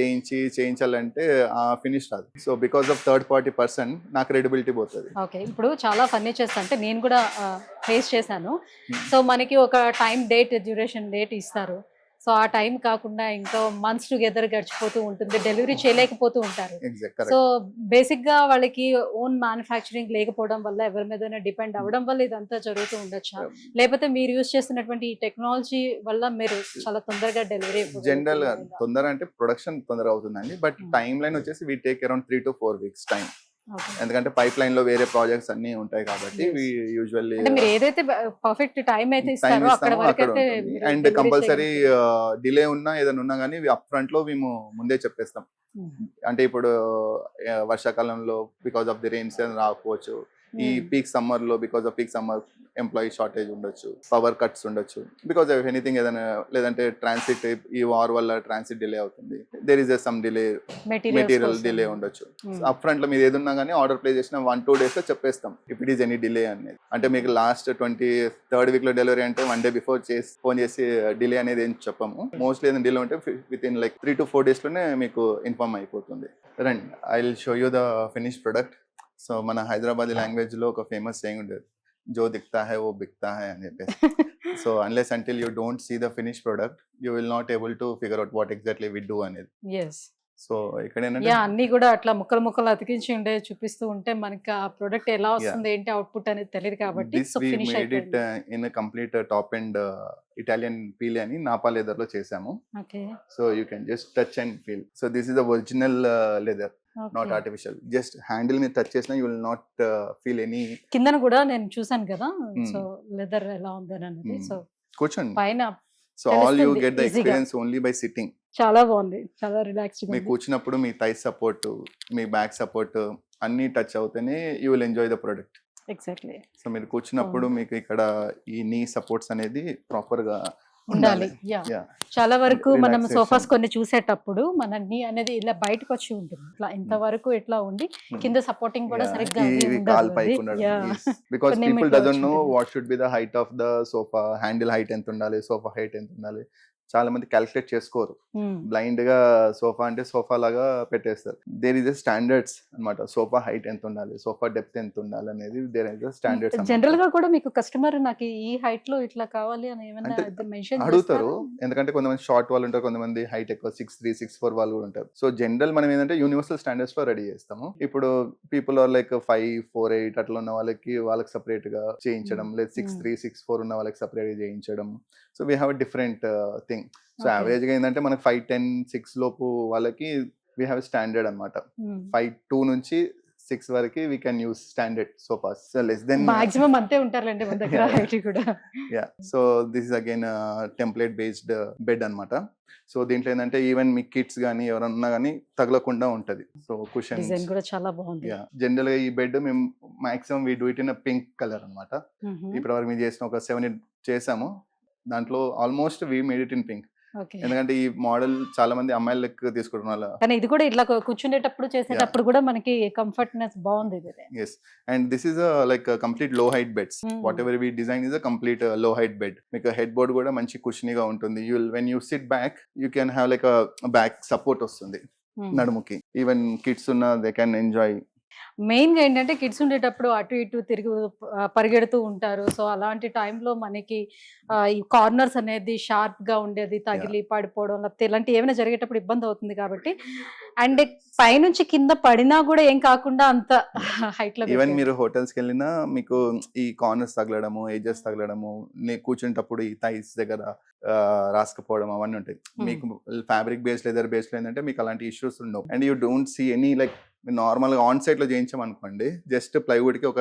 చేయించాలంటే ఆ ఫినిష్ రాదు. So because of third party person నాకు క్రెడిబిలిటీ పోతుంది. ఓకే, ఇప్పుడు చాలా ఫర్నిచర్స్ అంటే నేను కూడా ఫేస్ చేశాను. సో మనకి ఒక టైం డేట్, డ్యూరేషన్ డేట్ ఇస్తారు. సో ఆ టైం కాకుండా ఇంకా మంత్స్ టుగెదర్ గడిచిపోతూ ఉంటుంది, డెలివరీ చేయలేకపోతూ ఉంటారు. సో బేసిక్ గా వాళ్ళకి ఓన్ మ్యానుఫ్యాక్చరింగ్ లేకపోవడం వల్ల, ఎవరి మీద డిపెండ్ అవ్వడం వల్ల ఇదంతా జరుగుతూ ఉండొచ్చా? లేకపోతే మీరు యూజ్ చేస్తున్నటువంటి ఈ టెక్నాలజీ వల్ల మీరు చాలా తొందరగా డెలివరీ? జనరల్ గా తొందర అంటే ప్రొడక్షన్ తొందర అవుతుందండి, బట్ టైం లైన్ వచ్చేసి we take around 3 to 4 weeks time. ఎందుకంటే పైప్ లైన్ లో వేరే ప్రాజెక్ట్స్ అన్ని ఉంటాయి కాబట్టి Yes. యూజువల్లీ అంటే మీరు ఏదైతే పర్ఫెక్ట్ టైం అయితే టైం ఇస్తారో అక్కడ ఇస్తామో వరకు అక్కడ అయితే ఉంటుంది. మీరు అండ్ delivery కంపల్సరీ చేయగలుగుతారు. డిలే ఉన్నా ఏదైనా ఉన్నా కానీ అప్ ఫ్రంట్ లో మేము ముందే చెప్పేస్తాం. అంటే ఇప్పుడు వర్షాకాలంలో బికాస్ ఆఫ్ ది రెయిన్స్ రాకపోవచ్చు, ఈ పీక్ సమ్మర్ లో because of peak summer employee shortage ఉండొచ్చు, పవర్ కట్స్ ఉండొచ్చు, బికాస్ ఆఫ్ ఎనీథింగ్ ఏదైనా, లేదంటే ట్రాన్సిట్ ఈ వార్ వల్ల ట్రాన్సిట్ డిలే అవుతుంది, there is some delay, material delay ఉండొచ్చు. అప్ ఫ్రంట్ లో మీరు ఏదున్నా కానీ ఆర్డర్ ప్లేస్ చేసిన 1-2 days లో చెప్పేస్తాం if it is any delay అనేది. అంటే మీకు లాస్ట్ 23rd week లో డెలివరీ అంటే 1 day బిఫోర్ ఫోన్ చేసి డిలే అనేది ఏం చెప్పము. మోస్ట్లీ ఏదైనా డిలే ఉంటే with in like 3 to 4 days లోనే మీకు ఇన్ఫార్మ్ అయిపోతుంది. రండి, I will show you the finish product. So మన హైదరాబాదీ లాంగ్వేజ్ లో ఒక ఫేమస్ సేయింగ్ ఉండేది, జో దిక్తా హై ఓ బిక్తా హై అని చెప్పేసి. So unless until you don't see the finish product you will not able to figure out what exactly we do అనేది. Yes. So ఇక్కడ ఏంటంటే యా అన్ని కూడా అట్లా ముక్కలు అతికించి ఉండే చూపిస్తూ ఉంటే మనకి ఆ ప్రొడక్ట్ ఎలా వస్తుంది ఏంటి అవుట్పుట్ అనేది తెలియదు కాబట్టి this so we finish made it in complete top and Italian peel అని నాపా లెదర్ లో చేసాము. Okay so you can just touch and feel. So this is the original leather, not artificial. Just handle మీద touch చేసినా you will not feel any. కిందన కూడా నేను చూసాను కదా సో లెదర్ ఎలా ఉంది అనేది. సో కూర్చోండి. పైన సో ఆల్ యూ తెలుస్తుంది గెట్ ద easy గా. Experience only by sitting. చాలా బాగుంది, చాలా రిలాక్స్డ్ మీకు కూర్చున్నప్పుడు మీ థై సపోర్ట్, మీ బ్యాక్ సపోర్ట్ అన్ని టచ్ అవుతేనే you will enjoy the product. Exactly so మీరు కూర్చున్నప్పుడు మీకు ఇక్కడ ఈ నీ సపోర్ట్స్ అనేది ప్రాపర్ గా ఉండాలి. ఉండాలి. యా చాలా వరకు మనం Relaxation. సోఫాస్ కొన్ని చూసేటప్పుడు మన నీ అనేది ఇలా బయటకు వచ్చి ఉంటుంది, ఇట్లా ఇంతవరకు ఇట్లా ఉండి కింద సపోర్టింగ్ కూడా సరిగ్గా అది ఇవి ఉండదు. కాల్ అది. పైకి ఉండడం. Yeah. బికాస్ కొన్ని పీపుల్ ఇట్లా డజంట్ నో వచ్చి what should be the height of the sofa, handle height ఎంత ఉండాలి, సోఫా హైట్ ఎంత ఉండాలి. చాలా మంది క్యాలిక్యులేట్ చేసుకోరు, బ్లైండ్ గా సోఫా అంటే సోఫా లాగా పెట్టేస్తారు. దేర్ ఇస్ స్టాండర్డ్స్ అన్నమాట. సోఫా హైట్ ఎంత ఉండాలి, సోఫా డెప్త్ ఎంత ఉండాలి అనేది దేర్ ఇస్ స్టాండర్డ్స్. జనరల్ గా కూడా మీకు కస్టమర్ నాకు ఈ హైట్ లో ఇట్లా కావాలి అని ఏమైనా అంటే మెన్షన్ అడుగుతారు, ఎందుకంటే కొంతమంది షార్ట్ వాళ్ళు ఉంటారు, కొంతమంది హైట్ ఎక్కువ 6'3", 6'4" వాళ్ళు కూడా ఉంటారు. సో జనరల్ మనం ఏంటంటే యూనివర్సల్ స్టాండర్డ్స్ లో రెడీ చేస్తాము. ఇప్పుడు పీపుల్ ఆర్ లైక్ 5'4'8" అట్లా ఉన్న వాళ్ళకి సపరేట్ గా చేయించడం, లేదా 6'3", 6'4" ఉన్న వాళ్ళకి సపరేట్ గా చేయించడం. So we have different thing. So average గా ఏంటంటే మనకి 5'10", 6 లోపు వాళ్ళకి వీ హ్యావ్ స్టాండర్డ్ అనమాట. 5'2" నుంచి 6 వరకు we can use standard sofas. So less than maximum అంతే ఉంటారులేండి మన దగ్గర హైట్ కూడా. Yeah, so this is again template based bed అన్నమాట. సో దీంట్లో ఏంటంటే ఈవెన్ మీ కిడ్స్ కానీ ఎవరైనా ఉన్నా కానీ తగలకుండా ఉంటది. సో కుషన్ డిజైన్ కూడా చాలా బాగుంది. జనరల్ గా ఈ బెడ్ మేము maximum we do it in pink colour అనమాట. ఇప్పటి వరకు మేము చేసిన ఒక 7 చేసాము, దాంట్లో almost we made it in pink. ఎందుకంటే ఈ మోడల్ చాలా మంది అమ్మాయిలకు తీసుకుంటున్నారు. కానీ ఇది కూడా ఇట్లా కూర్చునేటప్పుడు చేసేటప్పుడు కూడా మనకి కంఫర్ట్నెస్ బాగుంది ఇది. Yes, and this is a like a complete low height beds. Whatever we design is a complete low height bed. మీకు హెడ్ బోర్డ్ కూడా మంచి కుషనీ గా ఉంటుంది. when you sit back you can have like a back support వస్తుంది నడుముకి. Even kids ఉన్న they can enjoy. Main గా ఏంటంటే కిడ్స్ ఉండేటప్పుడు అటు ఇటు తిరిగి పరిగెడుతూ ఉంటారు. సో అలాంటి టైంలో మనకి ఈ కార్నర్స్ అనేది షార్ప్ గా ఉండేది తగిలి పడిపోవడం లేకపోతే ఇలాంటి ఏమైనా జరిగేటప్పుడు ఇబ్బంది అవుతుంది కాబట్టి, అండ్ పైనుంచి కింద పడినా కూడా ఏం కాకుండా అంత హైట్ లో ఈవెన్ మీరు హోటల్స్కి వెళ్ళినా మీకు ఈ కార్నర్స్ తగలడము, ఏజెస్ తగలడము, కూర్చునేటప్పుడు ఈ థైస్ దగ్గర రాసుకుపోవడం అవన్నీ ఉంటాయి. మీకు ఫ్యాబ్రిక్ బేస్డ్ లెదర్ బేస్డ్ ఏంటంటే మీకు అలాంటి ఇష్యూస్ ఉండవు. And you don't see any like normal గా ఆన్ సైట్ లో చేయించామనుకోండి, జస్ట్ ప్లైవుడ్ కి ఒక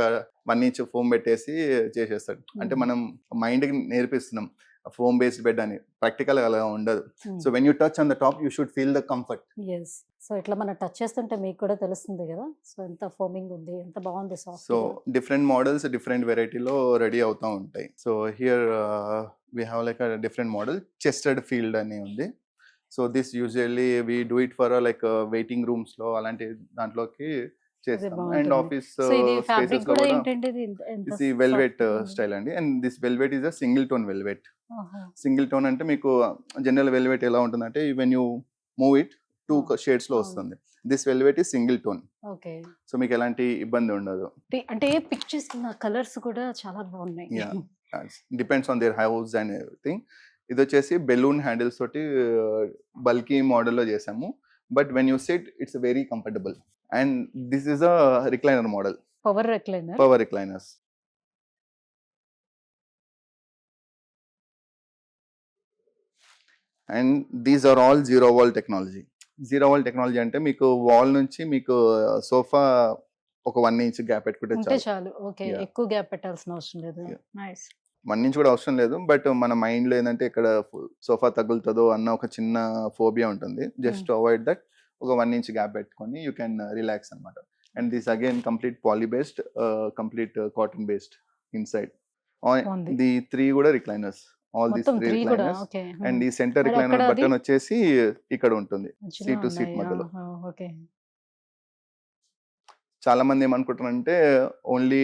1 inch ఫోమ్ పెట్టేసి చేసేస్తాడు. అంటే మనం మైండ్ కి నేర్పిస్తున్నాం ఫోమ్ బేస్డ్ బెడ్ అని. ప్రాక్టికల్ అలా ఉండదు. So when you touch on the top you should feel the comfort. So ఇట్లా మనం టచ్ చేస్తుంటే మీకు కూడా తెలుస్తుంది కదా, సో ఎంత ఫోమింగ్ ఉంది, ఎంత బాగుంది soft. So different models different వెరైటీలో రెడీ అవుతూ ఉంటాయి. So here we have like different model chesterfield అని ఉంది. So this usually we do it for like waiting rooms లో అలాంటి దాంట్లోకి చేస్తాం. అండ్ ఆఫీస్ స్పేసెస్ లో కూడా వెల్వెట్ స్టైల్ అండి. And this velvet is a single tone velvet. Single tone అంటే మీకు జనరల్ వెల్వెట్ ఎలా ఉంటుందంటే when you move it 2 shades లో వస్తుంది. This velvet is single tone. So మీకు ఎలాంటి ఇబ్బంది ఉండదు. అంటే పిక్చర్స్ కలర్స్ కూడా చాలా బాగున్నాయి. Depends on their house and everything. ఇది వచ్చేసి బెలూన్ హ్యాండిల్స్ తోటి బల్కీ మోడల్లో చేసాము. But when you sit it's very comfortable. And this is a recliner model. Power recliners. And these are all zero wall technology. Zero wall technology అంటే మీకు wall నుంచి మీకు sofa ఒక 1 ఇంచ్ గ్యాప్ పెట్టుకుంటే ఉంటే చాలు. చాలు. ఓకే. Yeah. ఎక్కువ గ్యాప్ పెట్టాల్సిన అవసరం లేదు. Yeah. నైస్. 1 ఇంచ్ కూడా అవసరం లేదు. బట్ మన మైండ్‌లో ఏందంటే ఇక్కడ సోఫా తగులుతదో అన్న ఒక చిన్న ఫోబియా ఉంటుంది. జస్ట్ టు అవాయిడ్ దట్ ఒక 1 ఇంచ్ గ్యాప్ పెట్టుకొని యూ కెన్ రిలాక్స్ అన్నమాట. And this again complete poly based, complete cotton based inside. బాగుంది. ది 3 కూడా రిక్లైనర్స్. ఆల్ దిస్ మొత్తం 3 3 కూడా. రిక్లైనర్స్. ఓకే. అండ్ ఈ సెంటర్ మరి రిక్లైనర్ అక్కడ అది బటన్ వచ్చేసి ఇక్కడ ఉంటుంది. మధ్యలో సీట్ టు సీట్ ఉన్నాయి. మధ్యలో. ఆహా! ఓకే. చాలా మంది ఏమనుకుంటారంటే ఓన్లీ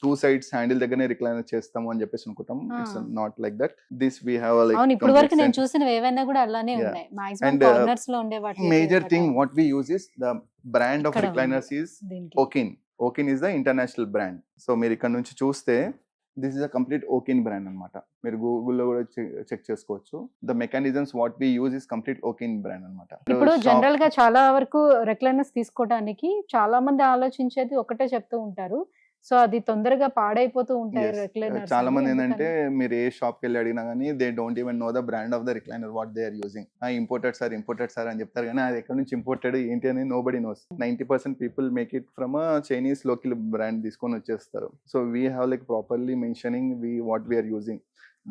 2 సైడ్స్ హ్యాండిల్ దగ్గరనే రిక్లైనర్ చేస్తాము అని చెప్పేసి అనుకుంటాం. Ah! It's not like that. This we have like అవును. ఇప్పటి వరకు కంప్లీట్ నేను చూసినవి ఏవైనా కూడా అలానే Yeah. ఉన్నాయి. మాక్సిమం And కార్నర్స్ లో ఉండే వాటిలో major thing what we use is the brand of ఇక్కడ ఉంది recliners is దీనికి. Okin. Okin is the international brand. So మీరు ఇక్కడ నుంచి చూస్తే this is a complete Okin brand అన్నమాట. మీరు గూగుల్లో కూడా చెక్ చేసుకోవచ్చు. The mechanisms what we use is complete Okin brand అన్నమాట. ఇప్పుడు జనరల్ గా చాలా వరకు రెక్లైనర్స్ తీసుకోవడానికి చాలా మంది ఆలోచించేది ఒకటే చెప్తూ ఉంటారు. సో అది తొందరగా పాడైపోతూ ఉంటాయి రెక్లైనర్స్ చాలా అని. మంది ఏంటంటే ఎందుకని? మీరు ఏ షాప్కి వెళ్ళి అడిగినా కానీ they don't even know the brand of the recliner what they are using. Imported sir అని చెప్తారు కానీ అది ఎక్కడ నుంచి ఇంపోర్టెడ్ ఏంటి అని nobody knows. 90% people make it from a Chinese local brand తీసుకొని వచ్చేస్తారు. So we have like properly mentioning what we are using.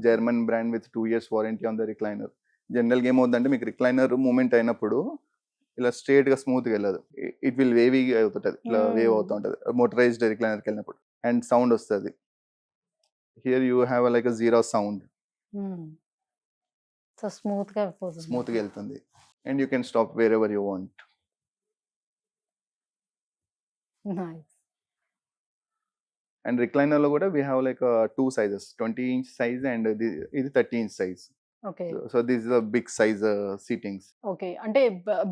German brand with 2 years warranty on the recliner. జనరల్గా ఏమవుతుందంటే మీకు రిక్లైనర్ మూమెంట్ అయినప్పుడు ఇలా straight గా smooth గా వెళ్ళదు. ఇట్ విల్ వేవీ అవుతుంటది, ఇట్లా వేవ్ అవుతూ ఉంటది మోటరైజ్డ్ రిక్లైనర్కి వెళ్ళినప్పుడు. అండ్ సౌండ్ వస్తుంది. Here you have like zero sound. So smooth గా పోతుంది. స్మూత్ గా వెళ్తుంది. And you can stop wherever you want. Nice. And recliner లో కూడా we have like 2 sizes, 20 inch size and ఇది 30 inch size. Okay. So this is a big size seatings. Okay. అంటే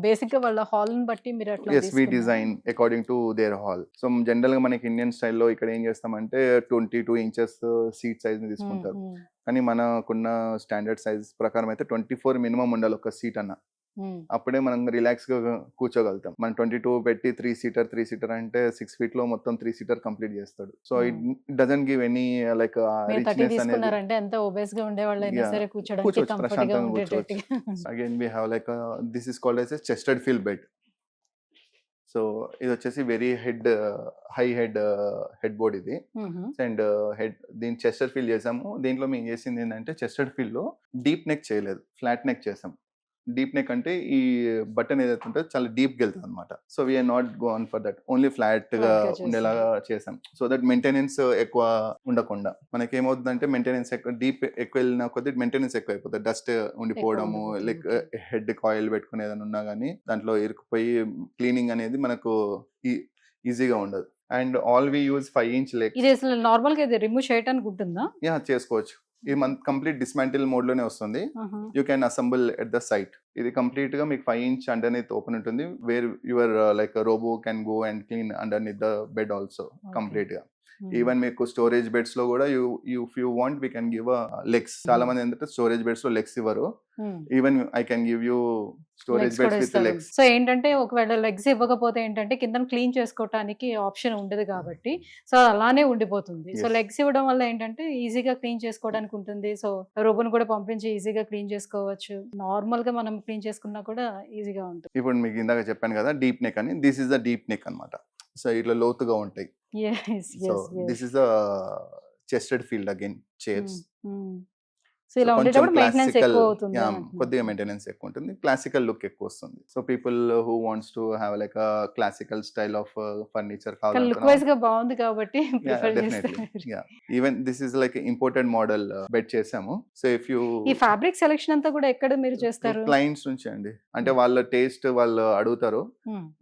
basic గా వాళ్ళ hall ని బట్టి మీరు అట్లా as we design according to there hall. So general గా మనకి ఇండియన్ స్టైల్లో ఇక్కడ ఏం చేస్తామంటే 22 inches సీట్ సైజ్ ని తీసుకుంటారు. కానీ మనకున్న స్టాండర్డ్ సైజ్ ప్రకారం అయితే 24 మినిమం ఉండాలి ఒక సీట్ అన్న. అప్పుడే మనం రిలాక్స్ గా కూర్చోగలుగుతాం. మనం 22 పెట్టి 3 seater అంటే 6 feet లో మొత్తం 3 seater కంప్లీట్ చేస్తాడు. So it doesn't give any like మీరు 30 రిచ్నెస్ అనేది. తీసుకున్నారంటే ఎంత ఒబేస్ గా ఉండే వాళ్ళైనా Yeah. సరే కూర్చోడానికి కూర్చోవచ్చు, కంఫర్ట్ గా ప్రశాంతంగా ఉండేటట్టుగా. Again we have like this is called as a chesterfield bed. So ఇది వచ్చేసి వెరీ హై హెడ్ బోర్డ్ ఇది. అండ్ దీని చెస్టెడ్ ఫీల్ చేసాము. దీంట్లో మేము చేసింది ఏంటంటే చెస్టెడ్ ఫీల్ లో డీప్ నెక్ చేయలేదు, ఫ్లాట్ నెక్ చేసాం. డీప్ నెక్ అంటే ఈ బటన్ ఏదైతే ఉంటుందో చాలా డీప్ గా వెళ్తుంది అనమాట. So we are not gone for that, only flat గా ఉండేలాగా చేసాం. సో దట్ మెయింటెనెన్స్ ఎక్కువ ఉండకుండా. మనకి ఏమవుతుందంటే మెయింటెనెన్స్ ఎక్కువ వెళ్ళిన కొద్ది మెయింటెనెన్స్ ఎక్కువ అయిపోతుంది. డస్ట్ ఉండిపోవడము, లైక్ హెడ్ కాయిల్ పెట్టుకుని ఏదైనా ఉన్నా కానీ దాంట్లో ఇరుక్కుపోయి క్లీనింగ్ అనేది మనకు ఈజీగా ఉండదు. And all we use 5 inch leg. ఇది అసలు నార్మల్ గా ఇది రిమూవ్ చేయడానికి ఉంటుందా? యా, చేసుకోవచ్చు. ఇది మన కంప్లీట్ డిస్మాంటిల్ మోడ్ లోనే వస్తుంది. You can assemble at the site. ఇది కంప్లీట్ గా మీకు 5 inch అండర్నీత్ ఓపెన్ ఉంటుంది. Where your like robo can go and clean underneath the bed also complete గా. ఈవెన్ మీకు స్టోరేజ్ బెడ్స్ లో కూడా if you want we can give legs. చాలా మంది ఏంటంటే స్టోరేజ్ బెడ్స్ లో లెగ్స్ ఇవ్వరు. Even I can give you storage beds with legs. So ఏంటంటే ఒకవేళ లెగ్స్ ఇవ్వకపోతే ఏంటంటే కింద క్లీన్ చేసుకోవడానికి ఆప్షన్ ఉండదు కాబట్టి సో అలానే ఉండిపోతుంది. సో లెగ్స్ ఇవ్వడం వల్ల ఏంటంటే ఈజీగా క్లీన్ చేసుకోవడానికి ఉంటుంది. సో రోబోని కూడా పంపించి ఈజీగా క్లీన్ చేసుకోవచ్చు. నార్మల్ గా మనం క్లీన్ చేసుకున్నా కూడా ఈజీగా ఉంటుంది. ఇప్పుడు మీకు ఇందాక చెప్పాను కదా డీప్ నెక్ అని. This is the deep neck అన్నమాట. సో ఇట్లా లోతుగా ఉంటాయి. So this is the chesterfield again chairs. So ఇలా ఉండేటప్పుడు మెయింటెనెన్స్ ఎక్కువ అవుతుంది. కొద్దిగా మెయింటెనెన్స్ ఎక్కువ ఉంటుంది, క్లాసికల్ లుక్ ఎక్కువ వస్తుంది. So people who wants to have like classical style of furniture కావాలి. లుక్ వైజ్ గా బాగుంది కాబట్టి ప్రిఫర్ చేస్తారు. Even this is like imported model bed చేసాము. సో ఇఫ్ యూ ఈ ఫ్యాబ్రిక్ సెలెక్షన్ అంతా కూడా ఎక్కడ మీరు చేస్తారు? క్లయింట్స్ నుంచి అండి. అంటే వాళ్ళ టేస్ట్ వాళ్ళు అడుగుతారు.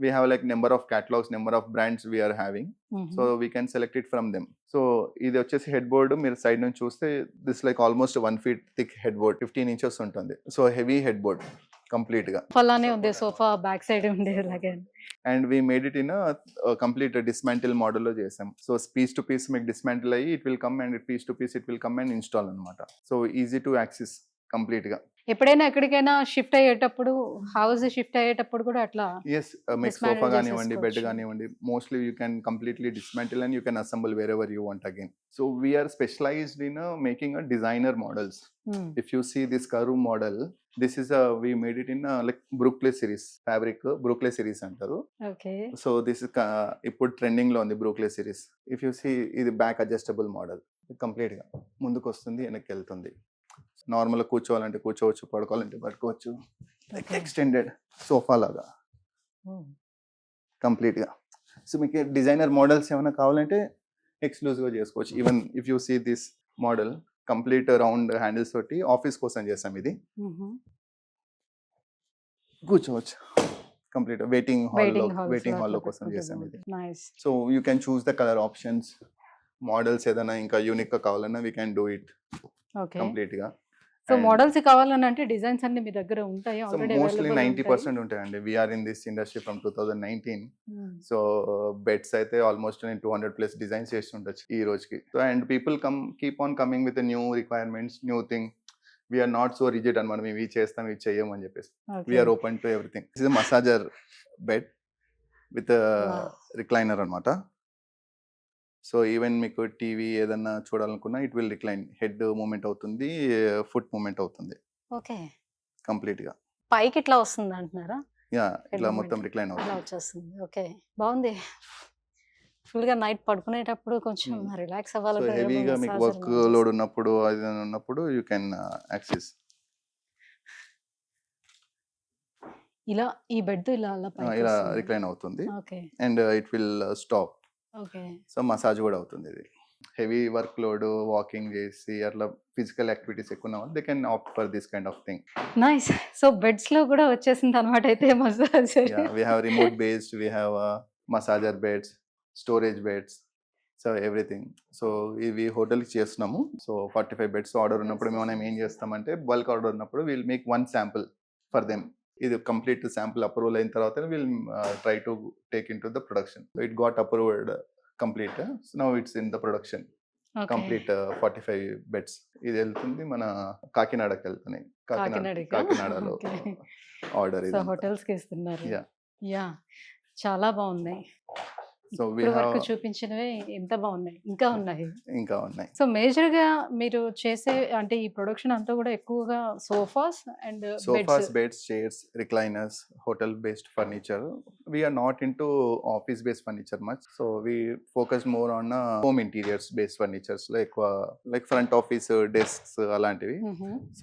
We have like number of catalogues, number of brands we are having. So we can select it from them. So ఇది వచ్చేసి హెడ్ బోర్డ్. మీరు సైడ్ నుంచి చూస్తే this like almost 1 feet thick head board, 15 inches ఉంటుంది. So heavy head board complete గా. అలానే ఉంది sofa back side ఉండేలాగా. And we made it in complete dismantle model లో చేసాం. సో పీస్ టు పీస్ మీకు డిస్మాంటిల్ అయ్యి it will come and piece to piece it will come and install అనమాట. So easy to access complete గా. ఎప్పుడైనా ఎక్కడికైనా shift అయ్యేటప్పుడు, house shift అయ్యేటప్పుడు కూడా అట్లా ఎస్, మీకు Dismantle సోఫా కానివ్వండి, బెడ్ చేసేసుకోవచ్చు. కానివ్వండి, mostly you can completely dismantle and you can assemble wherever you want again. So we are specialised in making a designer models. If you see this curve model, this is we made it in like Brooklyn series fabric, Brooklyn series అంటారు. Okay. So this is ఇప్పుడు trending లో ఉంది బ్రూక్లే series. If you see ఇది back adjustable model, complete గా ముందుకు వస్తుంది, వెనక్కి వెళ్తుంది. నార్మల్ కూర్చోవాలంటే కూర్చోవచ్చు, పడుకోవాలంటే పడుకోవచ్చు, ఎక్స్టెండెడ్ సోఫా లాగా కంప్లీట్ గా. సో మీకు డిజైనర్ మోడల్స్ ఏమైనా కావాలంటే ఎక్స్క్లూజివ్ గా చేసుకోవచ్చు. Even if you see this model complete round handles తోటి ఆఫీస్ కోసం చేసాం. ఇది కూర్చోవచ్చు, కంప్లీట్ వెయిటింగ్ హాల్ కోసం చేసాం ఇది. So you can choose the colour options, models ఏదైనా ఇంకా యూనిక్ గా కావాలన్నా we can do it complete గా. సో మోడల్స్ కావాలని అంటే డిజైన్స్ అన్ని మీ దగ్గర ఉంటాయి సో మోస్ట్లీ 90% ఉంటాయండి. We are in this industry from 2019. So beds అయితే ఆల్మోస్ట్ నేను 200+ డిజైన్స్ చేసి ఉండొచ్చు ఈ రోజుకి. So and people keep on coming with new requirements, new thing. We are not so rigid అనమాట, మేము ఇవి చేస్తాం ఇవి చెయ్యం అని చెప్పేసి. We are open to everything. This is massager bed with recliner అనమాట. సో ఈవెన్ మీకు టీవీ ఏదన్నా చూడాలనుకున్నా it will recline, head movement అవుతుంది, ఫుట్ మూమెంట్ అవుతుంది ఓకే. కంప్లీట్ గా. పైకి ఇట్లా వస్తుంది అంటున్నారా? యా, ఇట్లా మొత్తం రిక్లైన్ అలా అవుతుంది. వచ్చేస్తుంది. ఓకే, బాగుంది. ఫుల్ గా నైట్ పడుకునేటప్పుడు కొంచెం రిలాక్స్ సో అవ్వాలంటే హెవీగా మీకు వర్క్ లోడ్ ఉన్నప్పుడు అది ఉన్నప్పుడు యూ కెన్ యాక్సెస్. ఇలా ఈ బెడ్ ఇలా అలా పైకి ఇలా వస్తుంది. రిక్లైన్ అవుతుంది okay. And it will stop. Okay. So massage కూడా అవుతుంది. ఇది హెవీ వర్క్ లోడ్, వాకింగ్ చేసి అట్లా ఫిజికల్ యాక్టివిటీస్ ఎక్కువ ఉన్న వాళ్ళు they can opt for this kind of thing. Nice. So beds లో కూడా వచ్చేసింది అనమాట అయితే massage. Yeah, we have remote based, we have massager beds, storage beds, so everything. So ఇవి హోటల్కి చేస్తున్నాము. సో 45 బెడ్స్ ఆర్డర్ ఉన్నప్పుడు మనం ఏం చేస్తామంటే బల్క్ ఆర్డర్ ఉన్నప్పుడు will make 1 sample for them. ఇది కంప్లీట్ శాంపుల్ అప్రూవల్ అయిన తర్వాత will try to take in to the production. So it got approved complete. So now it's in the production complete 45 beds. ఇది వెళ్తుంది మన కాకినాడకి వెళ్తున్నాయి. కాకినాడలో order ఇది. హోటల్స్ కి ఇస్తున్నారు. Yeah. యా, చాలా బాగున్నాయి. సో ఇప్పుడు వరకు చూపించినవే ఎంత బాగున్నాయి, ఇంకా ఉన్నాయి. ఇంకా ఉన్నాయి. సో మేజర్ గా మీరు చేసే అంటే ఈ ప్రొడక్షన్ అంతా కూడా ఎక్కువగా sofas and Sofas, beds, chairs, recliners, hotel based furniture. We are not into office based furniture much. So we focus more on home interiors based furnitures like front office desks alantivi.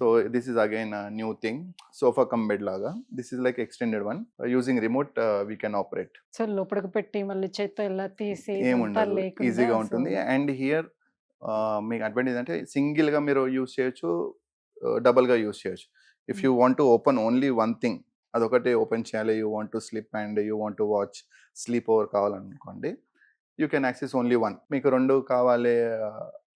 So this is again a new thing. Sofa cum bed laga. This is like extended one. Using remote we can operate. So లోపలికి పెట్టి మళ్ళీ చేత్తో ఇలా తీసి ఏముండదు, ఈజీగా ఉంటుంది. And here మీకు అడ్వాంటేజ్ అంటే సింగిల్ గా మీరు యూస్ చేయొచ్చు, డబుల్ గా యూస్ చేయొచ్చు. If you want to open only one thing, అదొకటే ఓపెన్ చేయాలి, you want to slip and you want to watch sleep over కావాలనుకోండి, you can access only one. మీకు 2 కావాలి,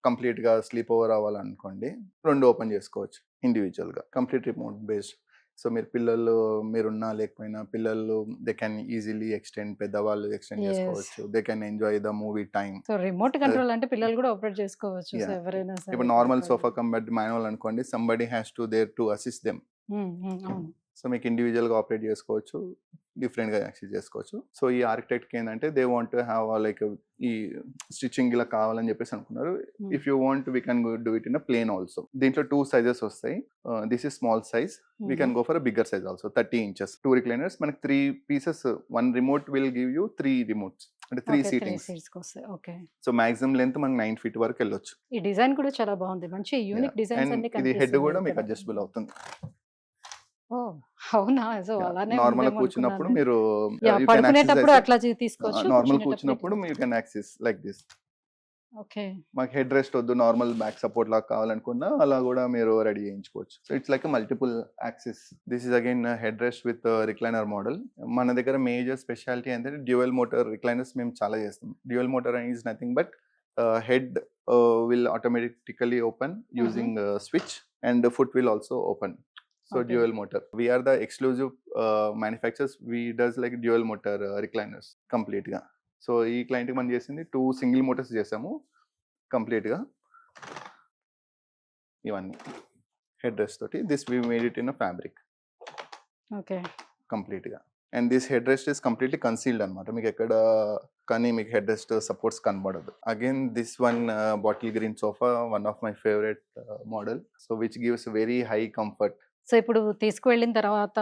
కంప్లీట్ గా స్లీప్ ఓవర్ అవ్వాలనుకోండి, 2 ఓపెన్ చేసుకోవచ్చు ఇండివిజువల్ గా, కంప్లీట్ రిమోట్ బేస్డ్. సో మీరు పిల్లలు మీరున్నా లేకపోయినా పిల్లలు దే కెన్ ఈజీలీ ఎక్స్టెండ్, పెద్దవాళ్ళు ఎక్స్టెండ్ చేసుకోవచ్చు, they can enjoy the movie time. So remote control అంటే పిల్లలు కూడా ఆపరేట్ చేసుకోవచ్చు. సో ఎవరైనా సరే ఇప్పుడు నార్మల్ సోఫా కంబెడ్ మాన్యువల్ అనుకోండి, somebody has to their to assist them. So మీకు ఇండివిజువల్ గా ఆపరేట్ చేసుకోవచ్చు, డిఫరెంట్ గా యాక్సెస్ చేసుకోవచ్చు. సో ఈ ఆర్కిటెక్ట్ ఏంటంటే they want to have like ఈ స్టిచ్చింగ్ ఇలా కావాలని చెప్పేసి అనుకున్నారు. If you want we can do it in plain also. దీంట్లో 2 సైజెస్ వస్తాయి. This is small size, we can go for bigger size also, 30 inches. 2 recliners, మనకి 3 pieces. 1 remote will give you 3 remotes అంటే 3 seatings. So maximum length మనకి 9 feet వరకు వెళ్ళొచ్చు. ఈ design కూడా చాలా బాగుంది, మంచి యూనిక్ డిజైన్స్ అన్ని ఇది హెడ్ కూడా మీకు అడ్జస్టబుల్ అవుతుంది. ఓ అవునా? సో అలానే నార్మల్ కూర్చున్నప్పుడు మీరు పడుకునేటప్పుడు అట్లా తీసుకోవచ్చు. నార్మల్ కూర్చున్నప్పుడు you can access like this. Okay, మాకు హెడ్ రెస్ట్ వద్దు, నార్మల్ బ్యాక్ సపోర్ట్ లాగా కావాలనుకున్నా అలా కూడా మీరు రెడీ చేయించుకోవచ్చు. So it's like multiple access. This is again head rest with recliner model. మన దగ్గర మేజర్ స్పెషాలిటీ ఏంటంటే డ్యూయల్ మోటార్ రిక్లైనర్స్ మేము చాలా చేస్తాం. Dual motor is nothing but head will automatically open using switch, and the foot will also open. So Okay. dual motor. We are the exclusive manufacturers. We does like dual motor recliners complete గా. So ఈ client మనం చేసింది 2 single motors చేసాము complete గా. ఇవన్నీ head rest తోటి. This we made it in a fabric okay. కంప్లీట్గా. And this head rest is completely concealed అనమాట. మీకు ఎక్కడ కానీ మీకు హెడ్ రెస్ట్ సపోర్ట్స్ కనబడదు. Again this one bottle green sofa, one of my favourite model, so which gives very high comfort. So ఇప్పుడు తీసుకువెళ్ళిన తర్వాత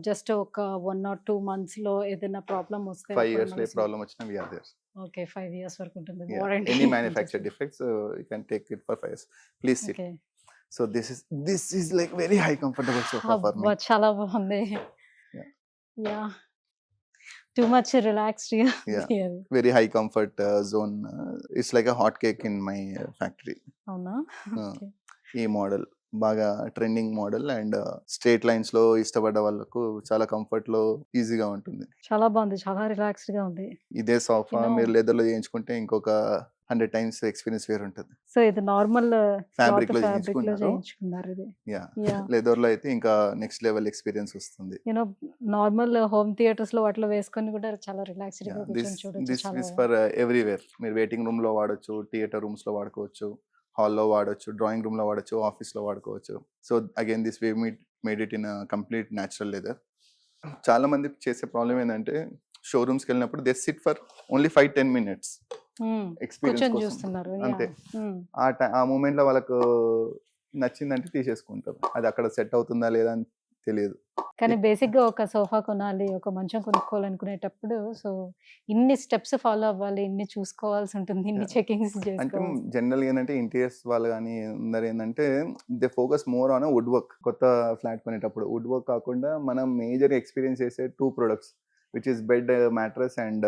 జస్ట్ ఒక 1 or 2 months లో ఏదైనా ప్రాబ్లం వస్తే 5 years లో ప్రాబ్లం వచ్చినా we are there. Okay, 5 years వరకు ఉంటుంది Yeah. Warranty. Any manufactured defects, you can take it for 5 years. Please sit. Okay. So this is like very high comfortable sofa for me. అబ్బా, చాలా బాగుంది. Yeah. Yeah, too much relaxed. Yeah. Very high comfort zone. It's like a hot cake in my factory. అవునా? Uh, Okay. ఈ model బాగా trending model and straight lines లో ఇష్టపడ్డ వాళ్ళకు చాలా comfort లో ఈజీగా ఉంటుంది. చాలా బాగుంది, చాలా రిలాక్స్డ్ గా ఉంది. ఇదే సోఫా You know- మీరు లెదర్ లో చేయించుకుంటే ఇంకొక 100 times ఎక్స్పీరియన్స్ వేరు ఉంటుంది. సో ఇది నార్మల్ ఫ్యాబ్రిక్ లో ఫ్యాబ్రిక్ లో చేయించుకున్నారు. చేయించుకున్నారు ఇది. యా, యా, లెదర్ లో అయితే ఇంకా నెక్స్ట్ లెవెల్ ఎక్స్పీరియన్స్ వస్తుంది. యూనో నార్మల్ హోమ్ థియేటర్స్ లో వాటిలో వేసుకొని కూడా చాలా రిలాక్స్డ్ గా కూర్చొని చూడొచ్చు. దిస్ చాలా ఇస్ ఫర్ ఎవ్రీవేర్. మీరు వెయిటింగ్ రూమ్ లో వాడొచ్చు, థియేటర్ రూమ్స్ లో వాడుకోవచ్చు, హాల్లో వాడొచ్చు, డ్రాయింగ్ రూమ్ లో వాడొచ్చు, ఆఫీస్ లో వాడుకోవచ్చు. So again this way made it in complete natural leather. చాలా మంది చేసే ప్రాబ్లం ఏంటంటే షోరూమ్స్కి వెళ్ళినప్పుడు they SIT for only 5-10 minutes experience కూర్చొని కోసం. చూస్తున్నారు. అంతే. ఆ మూమెంట్ లో వాళ్ళకు నచ్చిందంటే తీసేసుకుంటారు. అది అక్కడ సెట్ అవుతుందా లేదా అని తెలియదు. కానీ బేసిక్ గా ఒక సోఫా కొనాలి, ఒక మంచం కొనుక్కోవాలనుకునేటప్పుడు సో ఇన్ని స్టెప్స్ ఫాలో అవ్వాలి, ఇన్ని చూసుకోవాల్సి ఉంటుంది, ఇన్ని Yeah. చెకింగ్స్ అంటే చేసుకోవాలి. జనరల్ ఏంటంటే ఇంటీరియర్స్ వాళ్ళు కానీ అందరు ఏంటంటే they focus more on wood work. కొత్త ఫ్లాట్ కొనేటప్పుడు వుడ్ వర్క్ కాకుండా మనం మేజర్ ఎక్స్పీరియన్స్ చేసే 2 products which is bed, mattress and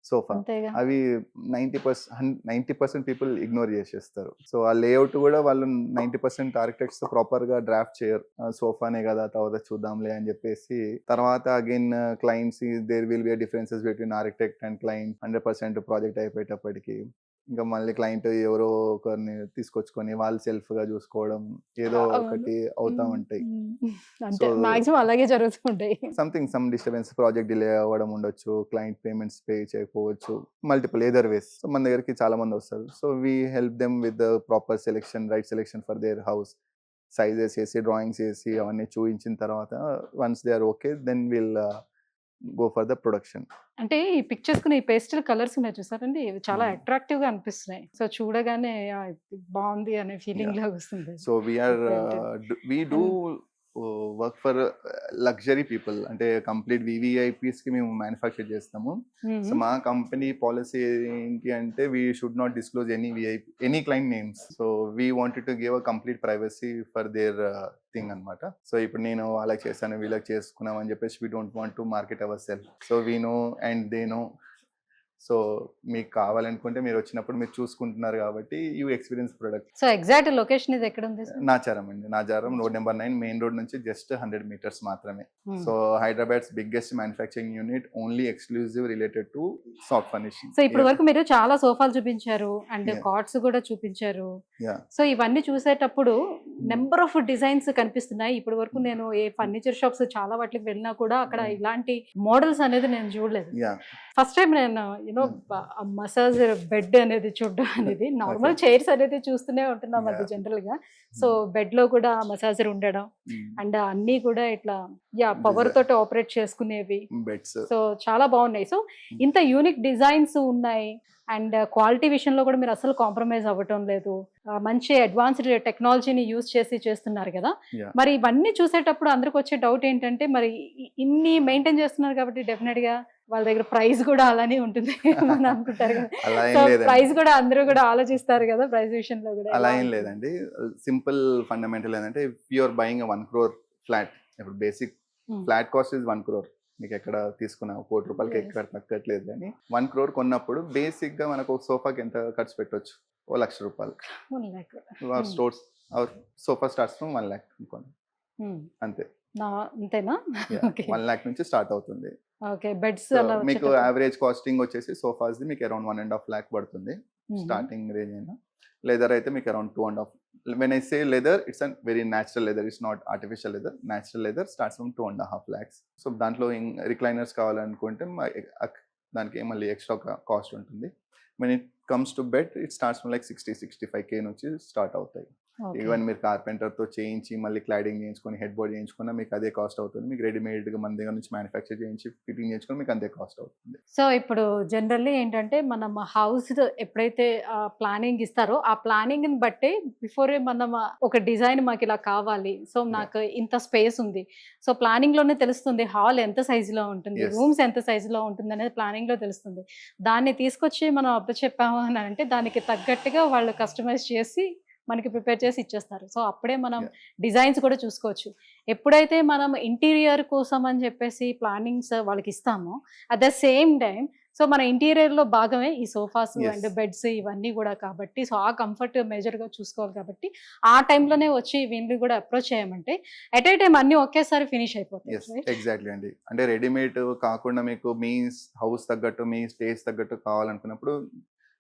sofa. అంతేగా. అవి 90% పీపుల్ ఇగ్నోర్ చేసేస్తారు. సో ఆ లేఅవుట్ కూడా వాళ్ళు 90% ఆర్కిటెక్ట్స్ ప్రాపర్ గా డ్రాఫ్ట్ చేయరు. సోఫానే కదా తర్వాత చూద్దాంలే అని చెప్పేసి తర్వాత again clients there will be differences between architect and client. 100% project అయిపోయేటప్పటికి ఇంకా మళ్ళీ క్లయింట్ ఎవరో ఒకరిని తీసుకొచ్చుకొని వాళ్ళు సెల్ఫ్ గా చూసుకోవడం ఏదో అవును. ఒకటి అవుతా ఉంటాయి. అంటే So- మాక్సిమం అలాగే జరుగుతుంటాయి. సమ్ డిస్టర్బెన్స్, ప్రాజెక్ట్ డిలే అవ్వడం ఉండొచ్చు, క్లయింట్ పేమెంట్స్ పే చేయకపోవచ్చు, మల్టిపుల్ ఎదర్ వేస్. సో మన దగ్గరికి చాలా మంది వస్తారు. So we help them with the proper selection, right selection for their house. Sizes వేసి, డ్రాయింగ్స్ వేసి అవన్నీ చూపించిన తర్వాత once they are okay then will go for the production. అంటే ఈ పిక్చర్స్ కి ఈ పేస్టల్ కలర్స్ ఉన్నాయి చూసారండి, ఇవి చాలా Hmm. అట్రాక్టివ్ గా అనిపిస్తున్నాయి. సో చూడగానే ఇది బాగుంది అనే ఫీలింగ్ లాగా వస్తుంది. So we are we do work for luxury people. అంటే కంప్లీట్ వివిఐపీస్ కి మేము మ్యానుఫ్యాక్చర్ చేస్తాము. సో మా కంపెనీ పాలసీ ఏంటి అంటే we should not disclose any client names. So we wanted to give a complete privacy for their thing అనమాట. So ఇప్పుడు నేను వాళ్ళకి చేశాను, వీళ్ళకి చేసుకున్నాం అని చెప్పేసి we don't want to market our self. So we know and they know. So మీకు కావాలనుకుంటే మీరు వచ్చినప్పుడు మీరు చూసుకుంటున్నారు కాబట్టి you experience product. So exact location ఇది ఎక్కడ ఉంది? నాచారం అండి. Nacharam road number 9 main road నుంచి జస్ట్ 100 meters మాత్రమే. So Hyderabad's biggest manufacturing unit, only exclusive related to soft furnishing. So ఇప్పుడు వరకు మీరు చాలా సోఫాలు చూపించారు అండ్ Yeah. కాట్స్ కూడా చూపించారు. Yeah. సో ఇవన్నీ చూసేటప్పుడు నెంబర్ ఆఫ్ డిజైన్స్ కనిపిస్తున్నాయి. ఇప్పటి వరకు నేను ఏ ఫర్నిచర్ షాప్స్ చాలా వాటికి వెళ్ళినా కూడా అక్కడ ఇలాంటి మోడల్స్ అనేది నేను చూడలేదు. Yeah. ఫస్ట్ టైం నేను యూనో మసాజ్ బెడ్ అనేది చూడడం అనేది, నార్మల్ Okay. చైర్స్ అనేది చూస్తూనే ఉంటున్నాం అది Yeah. జనరల్ గా. సో బెడ్ లో కూడా మసాజర్ ఉండడం అండ్ అన్ని కూడా ఇట్లా పవర్ తోటి ఆపరేట్ చేసుకునేవి. బెడ్స్. సో చాలా బాగున్నాయి. సో ఇంత యూనిక్ డిజైన్స్ ఉన్నాయి అండ్ క్వాలిటీ విషయంలో కూడా మీరు అసలు కాంప్రమైజ్ అవ్వటం లేదు. మంచి అడ్వాన్స్డ్ టెక్నాలజీని యూజ్ చేసి చేస్తున్నారు కదా. Yeah. మరి ఇవన్నీ చూసేటప్పుడు అందరికి వచ్చే డౌట్ ఏంటంటే మరి ఇన్ని మెయింటైన్ చేస్తున్నారు కాబట్టి డెఫినెట్ గా వాళ్ళ దగ్గర ప్రైస్ కూడా అలానే ఉంటుంది అని అనుకుంటారు కదా. అలా సో ఏం లేదండి. ప్రైస్ కూడా అందరూ కూడా ఆలోచిస్తారు కదా ప్రైస్ విషయంలో కూడా. అలా ఏం లేదండి. సింపుల్ ఫండమెంటల్ ఏంటంటే if you are buying 1 crore flat, ఇప్పుడు basic flat cost is 1 crore. మీకు ఎక్కడ తీసుకున్నా 1 కోటి రూపాయలకి ఎక్కడ తగ్గట్లేదు. కానీ 1 crore కొన్నప్పుడు బేసిక్ గా మనకు ఒక సోఫాకి ఎంత ఖర్చు పెట్టొచ్చు? 1 లక్ష రూపాయలు. Stores sofa starts from 1 lakh అనుకోండి. అంతే. అంతేనా? 1 lakh నుంచి స్టార్ట్ అవుతుంది. ఓకే. బెడ్స్ So, మీకు యావరేజ్ కాస్టింగ్ వచ్చేసి సోఫాస్ మీకు అరౌండ్ 1.5 lakh పడుతుంది స్టార్టింగ్ రేంజ్ అయినా. లెదర్ అయితే మీకు around 2.5. When I say leather, it's an very natural leather, it's not artificial leather. Natural leather starts from 2.5 lakhs. So దాంట్లో recliners కావాలనుకుంటే దానికి మళ్ళీ ఎక్స్ట్రా కాస్ట్ ఉంటుంది. When it comes to bed it starts from like 60-65K నుంచి start అవుతాయి. Okay. Even మీరు carpenter తో చేయించి మళ్ళీ క్లాడింగ్ చేయించుకొని హెడ్ బోర్డ్ చేయించుకున్నా మీకు అదే కాస్ట్ అవుతుంది. మీకు రెడీమేడ్ గా మన దగ్గర నుంచి మ్యానుఫ్యాక్చర్ చేయించి ఫిట్టింగ్ చేయించుకొని మీకు అంతే కాస్ట్ అవుతుంది. సో ఇప్పుడు జనరల్లీ ఏంటంటే మనం హౌస్ ఎప్పుడైతే ప్లానింగ్ ఇస్తారో ఆ ప్లానింగ్ ని బట్టి బిఫోరే మనం ఒక డిజైన్ మాకు ఇలా కావాలి, సో నాకు ఇంత స్పేస్ ఉంది, సో ప్లానింగ్ లోనే తెలుస్తుంది హాల్ ఎంత సైజ్ లో ఉంటుంది, Yes. రూమ్స్ ఎంత సైజ్ లో ఉంటుంది అనేది ప్లానింగ్ లో తెలుస్తుంది. దాన్ని తీసుకొచ్చి మనం చెప్పాము అని అంటే దానికి తగ్గట్టుగా వాళ్ళు కస్టమైజ్ చేసి మనకి ప్రిపేర్ చేసి ఇచ్చేస్తారు. సో అప్పుడే మనం డిజైన్స్ కూడా చూసుకోవచ్చు. ఎప్పుడైతే మనం ఇంటీరియర్ కోసం అని చెప్పేసి ప్లానింగ్స్ వాళ్ళకి ఇస్తామో at the same time so మన ఇంటీరియర్ లో భాగమే ఈ సోఫాస్ Yes. అండ్ బెడ్స్ ఇవన్నీ కూడా కాబట్టి సో ఆ కంఫర్ట్ మేజర్ గా చూసుకోవాలి కాబట్టి ఆ టైంలోనే వచ్చి వీళ్ళు కూడా అప్రోచ్ చేయమంటే ఎట్ ఏ టైం అన్ని ఒకేసారి ఫినిష్ అయిపోతాయి. ఎస్ ఎగ్జాక్ట్లీ అండి. అంటే రెడీమేడ్ కాకుండా మీకు మీ హౌస్ తగ్గట్టు మీ స్పేస్ తగ్గట్టు కావాలనుకున్నప్పుడు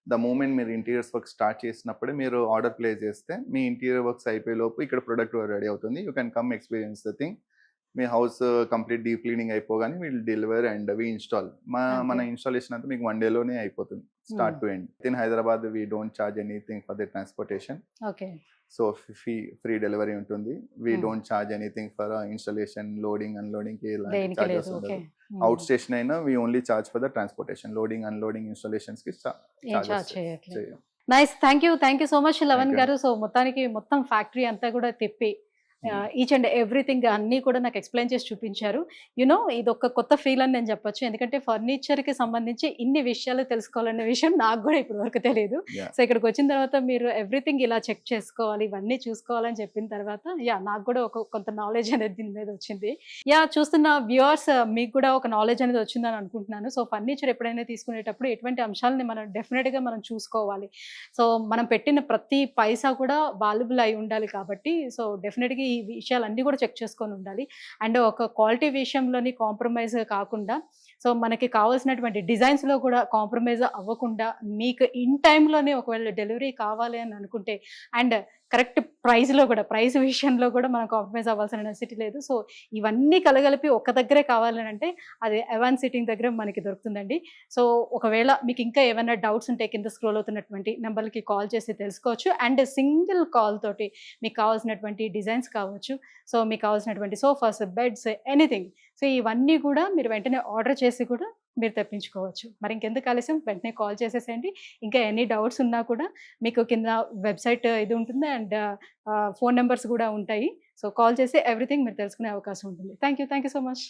ద మూమెంట్ మీరు ఇంటీరియర్స్ వర్క్ స్టార్ట్ చేసినప్పుడే మీరు ఆర్డర్ ప్లేస్ చేస్తే మీ ఇంటీరియర్ వర్క్స్ అయిపోయే లోపు ఇక్కడ ప్రొడక్ట్ రెడీ అవుతుంది. You can come experience the thing. మీ హౌస్ కంప్లీట్ డీప్ క్లీనింగ్ అయిపోగానే వీళ్ళు డెలివర్ అండ్ వి ఇన్స్టాల్. మన ఇన్స్టాలేషన్ అంతా మీకు 1 డేలోనే అయిపోతుంది start to end. In Hyderabad we don't charge anything for the transportation. Okay. So free delivery ఉంటుంది. We don't charge anything for installation, loading, unloading కి ఎలాంటి చార్జెస్ ఉండదు. అవుట్ స్టేషన్ అయినా we only charge for the transportation. Loading, unloading, installations కి charges చేయం. Nice, thank you so much Lavan గారు. So మొత్తానికి మొత్తం ఫ్యాక్టరీ అంతా కూడా తిప్పి ఈచ్ అండ్ ఎవ్రీథింగ్ అన్నీ కూడా నాకు ఎక్స్ప్లెయిన్ చేసి చూపించారు. యునో ఇది ఒక కొత్త ఫీల్ అని నేను చెప్పొచ్చు, ఎందుకంటే ఫర్నిచర్కి సంబంధించి ఇన్ని విషయాలు తెలుసుకోవాలనే విషయం నాకు కూడా ఇప్పటి వరకు తెలియదు. సో ఇక్కడికి వచ్చిన తర్వాత మీరు ఎవ్రీథింగ్ ఇలా చెక్ చేసుకోవాలి, ఇవన్నీ చూసుకోవాలని చెప్పిన తర్వాత నాకు కూడా ఒక కొంత నాలెడ్జ్ అనేది దీని మీద వచ్చింది. చూస్తున్న వ్యూవర్స్ మీకు కూడా ఒక నాలెడ్జ్ అనేది వచ్చిందని అనుకుంటున్నాను. సో ఫర్నిచర్ ఎప్పుడైనా తీసుకునేటప్పుడు ఎటువంటి అంశాలని మనం డెఫినెట్గా మనం చూసుకోవాలి. సో మనం పెట్టిన ప్రతి పైసా కూడా వాల్యుబుల్ అయి ఉండాలి కాబట్టి సో డెఫినెట్గా ఈ విషయాలన్నీ కూడా చెక్ చేసుకొని ఉండాలి. అండ్ ఒక క్వాలిటీ విషయంలోని కాంప్రమైజ్ కాకుండా సో మనకి కావాల్సినటువంటి డిజైన్స్లో కూడా కాంప్రమైజ్ అవ్వకుండా మీకు ఇన్ టైంలోనే ఒకవేళ డెలివరీ కావాలి అని అనుకుంటే అండ్ కరెక్ట్ ప్రైస్లో కూడా ప్రైస్ విషయంలో కూడా మనం కాంప్రమైజ్ అవ్వాల్సిన నెసిటీ లేదు. సో ఇవన్నీ కలగలిపి ఒక దగ్గరే కావాలని అంటే అది అవాన్ సిట్టింగ్ దగ్గర మనకి దొరుకుతుందండి. సో ఒకవేళ మీకు ఇంకా ఏమైనా డౌట్స్ ఉంటే కింద స్క్రోల్ అవుతున్నటువంటి నెంబర్కి కాల్ చేసి తెలుసుకోవచ్చు. అండ్ సింగిల్ కాల్ తోటి మీకు కావాల్సినటువంటి డిజైన్స్ కావచ్చు, సో మీకు కావాల్సినటువంటి సోఫాస్, బెడ్స్, ఎనీథింగ్, సో ఇవన్నీ కూడా మీరు వెంటనే ఆర్డర్ చేసి కూడా మీరు తెప్పించుకోవచ్చు. మరి ఇంకెందుకు ఆలస్యం, వెంటనే కాల్ చేసేసేయండి. ఇంకా ఎనీ డౌట్స్ ఉన్నా కూడా మీకు కింద వెబ్సైట్ ఇది ఉంటుంది అండ్ ఫోన్ నెంబర్స్ కూడా ఉంటాయి. సో కాల్ చేసి ఎవ్రీథింగ్ మీరు తెలుసుకునే అవకాశం ఉంటుంది. Thank you so much.